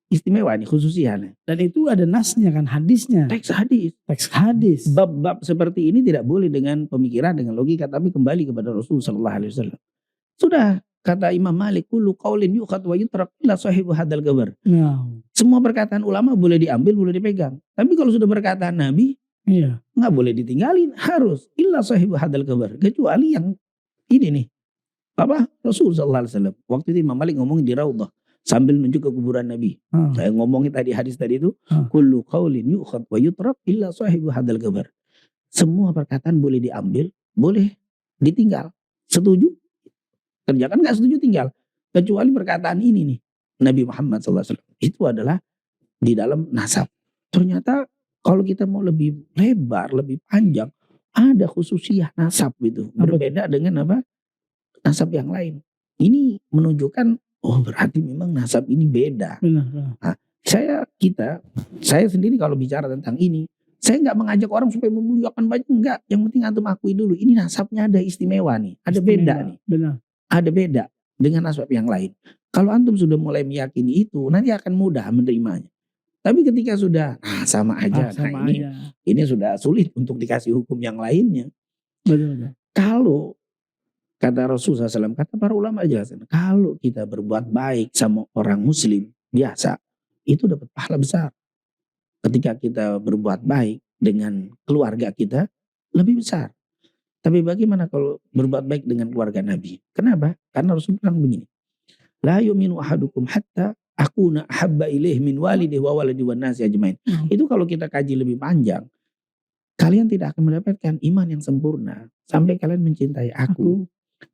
istimewa nih khususnya. Dan itu ada nasnya kan, hadisnya. Teks hadis. Bab-bab seperti ini tidak boleh dengan pemikiran, dengan logika, tapi kembali kepada Rasul sallallahu alaihi wasallam. Sudah kata Imam Malik, kullu qaulin yukhad wa yutrak illa sahibu hadzal qabr. Semua perkataan ulama boleh diambil, boleh dipegang. Tapi kalau sudah perkataan Nabi, nggak boleh ditinggalin, harus illa sahibu hadzal qabr. Kecuali yang ini nih. Rasul sallallahu alaihi wasallam. Waktu itu Imam Malik ngomong di Raudhah sambil nunjuk ke kuburan Nabi. Saya ngomongin tadi hadis tadi itu, kullu qaulin yukhad wa yutrak illa sahibu hadzal qabr. Semua perkataan boleh diambil, boleh ditinggal. Setuju? Kerjakan, nggak setuju tinggal. Kecuali perkataan ini nih, Nabi Muhammad SAW. Itu adalah di dalam nasab. ternyata kalau kita mau lebih lebar, lebih panjang, ada khususiyah nasab itu. Berbeda dengan apa? Nasab yang lain. Ini menunjukkan, oh berarti memang nasab ini beda. Benar. Nah, saya sendiri kalau bicara tentang ini, saya nggak mengajak orang supaya memuliakan banyak, enggak. Yang penting antum akui dulu, ini nasabnya ada istimewa nih, ada beda nih. Benar. Ada beda dengan nasab yang lain. Kalau antum sudah mulai meyakini itu, nanti akan mudah menerimanya. Tapi ketika sudah sama aja, ini sudah sulit untuk dikasih hukum yang lainnya. Betul. Kalau kata Rasulullah SAW, kata para ulama jelaskan, kalau kita berbuat baik sama orang muslim biasa, itu dapat pahala besar. Ketika kita berbuat baik dengan keluarga kita, lebih besar. Tapi bagaimana kalau berbuat baik dengan keluarga Nabi? Kenapa? Karena Rasul bilang begini, la yu'minu ahadukum hatta akuna ahabba ilaih min walidihi wa waladi wan nasi ajmain. Itu kalau kita kaji lebih panjang, kalian tidak akan mendapatkan iman yang sempurna sampai kalian mencintai aku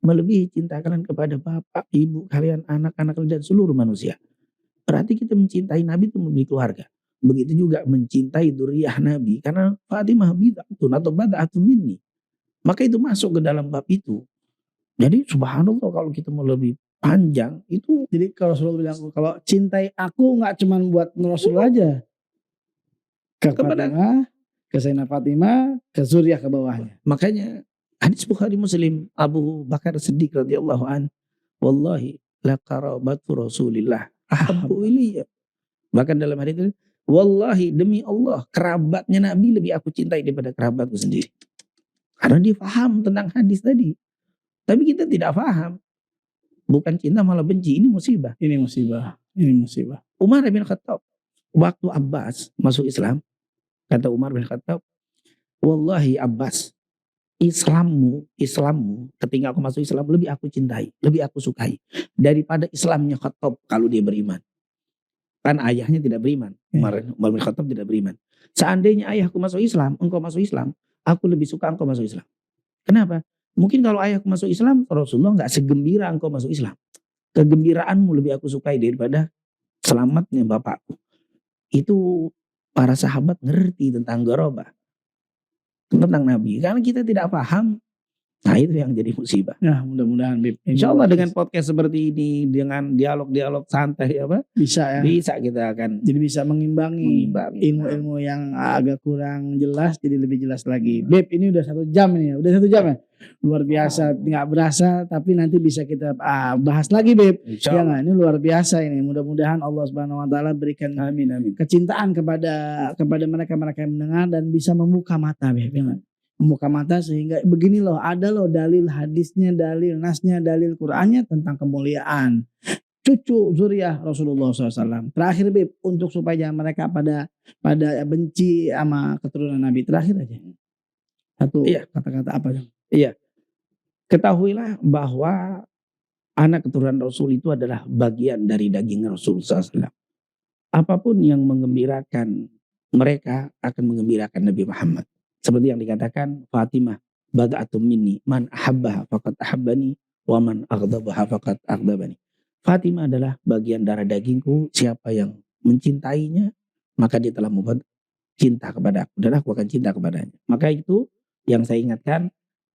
melebihi cinta kalian kepada bapak, ibu kalian, anak-anak kalian dan seluruh manusia. Berarti kita mencintai Nabi itu melebihi keluarga. Begitu juga mencintai dzurriyyah Nabi, karena Fatimah bid'atun atau bad'atun minni. Maka itu masuk ke dalam bab itu. Jadi subhanallah kalau kita mau lebih panjang itu. Jadi kalau Rasulullah bilang, kalau cintai aku nggak cuma buat Rasul aja, ke Fatimah, ke Sayyidina Fatimah, ke Zuriyah ke bawahnya. Makanya hadis Bukhari Muslim, Abu Bakar Siddiq radhiyallahu an, wallahi la qarabatu Rasulillah ahabbu ilayya. Bahkan dalam hadis itu, wallahi demi Allah kerabatnya Nabi lebih aku cintai daripada kerabatku sendiri. Karena dia paham tentang hadis tadi. Tapi kita tidak paham. Bukan cinta malah benci. Ini musibah. Ini musibah. Umar bin Khattab, waktu Abbas masuk Islam, kata Umar bin Khattab, wallahi Abbas, Islammu ketika aku masuk Islam lebih aku cintai, lebih aku sukai daripada Islamnya Khattab kalau dia beriman. Kan ayahnya tidak beriman. Umar bin Khattab tidak beriman. Seandainya ayahku masuk Islam, engkau masuk Islam, aku lebih suka engkau masuk Islam. Kenapa? Mungkin kalau ayahku masuk Islam, Rasulullah nggak segembira engkau masuk Islam. Kegembiraanmu lebih aku sukai daripada selamatnya bapakku. Itu para sahabat ngerti tentang Ghorabah, tentang Nabi. Karena kita tidak paham, nah itu yang jadi musibah. Nah mudah-mudahan Insya Allah dengan podcast seperti ini, dengan dialog-dialog santai bisa ya. Bisa kita akan jadi bisa mengimbangi ilmu-ilmu yang agak kurang jelas jadi lebih jelas lagi. Beb, ini udah 1 jam nih ya. Udah 1 jam ya. Luar biasa, nggak berasa tapi nanti bisa kita bahas lagi, Beb. Ya nggak? Ini luar biasa ini. Mudah-mudahan Allah Subhanahu wa taala berikan amin. Kecintaan kepada mereka-mereka yang mendengar dan bisa membuka mata, Beb. Ya nggak? Membuka mata sehingga begini loh, ada loh dalil hadisnya, dalil nasnya, dalil Qur'annya tentang kemuliaan cucu zuriyah Rasulullah SAW. Terakhir, Bib, untuk supaya mereka pada benci sama keturunan Nabi. Terakhir aja satu kata-kata apa? Iya, ketahuilah bahwa anak keturunan Rasul itu adalah bagian dari daging Rasulullah SAW. Apapun yang menggembirakan mereka akan menggembirakan Nabi Muhammad. Seperti yang dikatakan Fatimah, bad'atun minni, man ahabbaha faqad ahabbani, wa man aghdabaha faqad aghdabani. Fatimah adalah bagian darah dagingku, siapa yang mencintainya, maka dia telah membuat cinta kepada aku, dan aku akan cinta kepadanya. Maka itu yang saya ingatkan,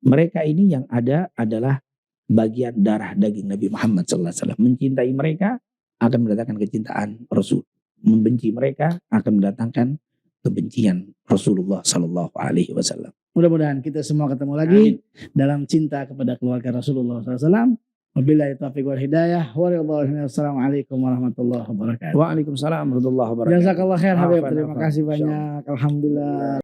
mereka ini yang ada adalah bagian darah daging Nabi Muhammad SAW. Mencintai mereka akan mendatangkan kecintaan Rasul. Membenci mereka akan mendatangkan kebencian Rasulullah Sallallahu Alaihi Wasallam. Mudah-mudahan kita semua ketemu lagi dalam cinta kepada keluarga Rasulullah SAW. Wabillahi taufiq wal hidayah. Wassalamualaikum warahmatullahi wabarakatuh. Waalaikumsalam warahmatullahi wabarakatuh. Jazakallah khair Habib. Terima kasih banyak. Alhamdulillah.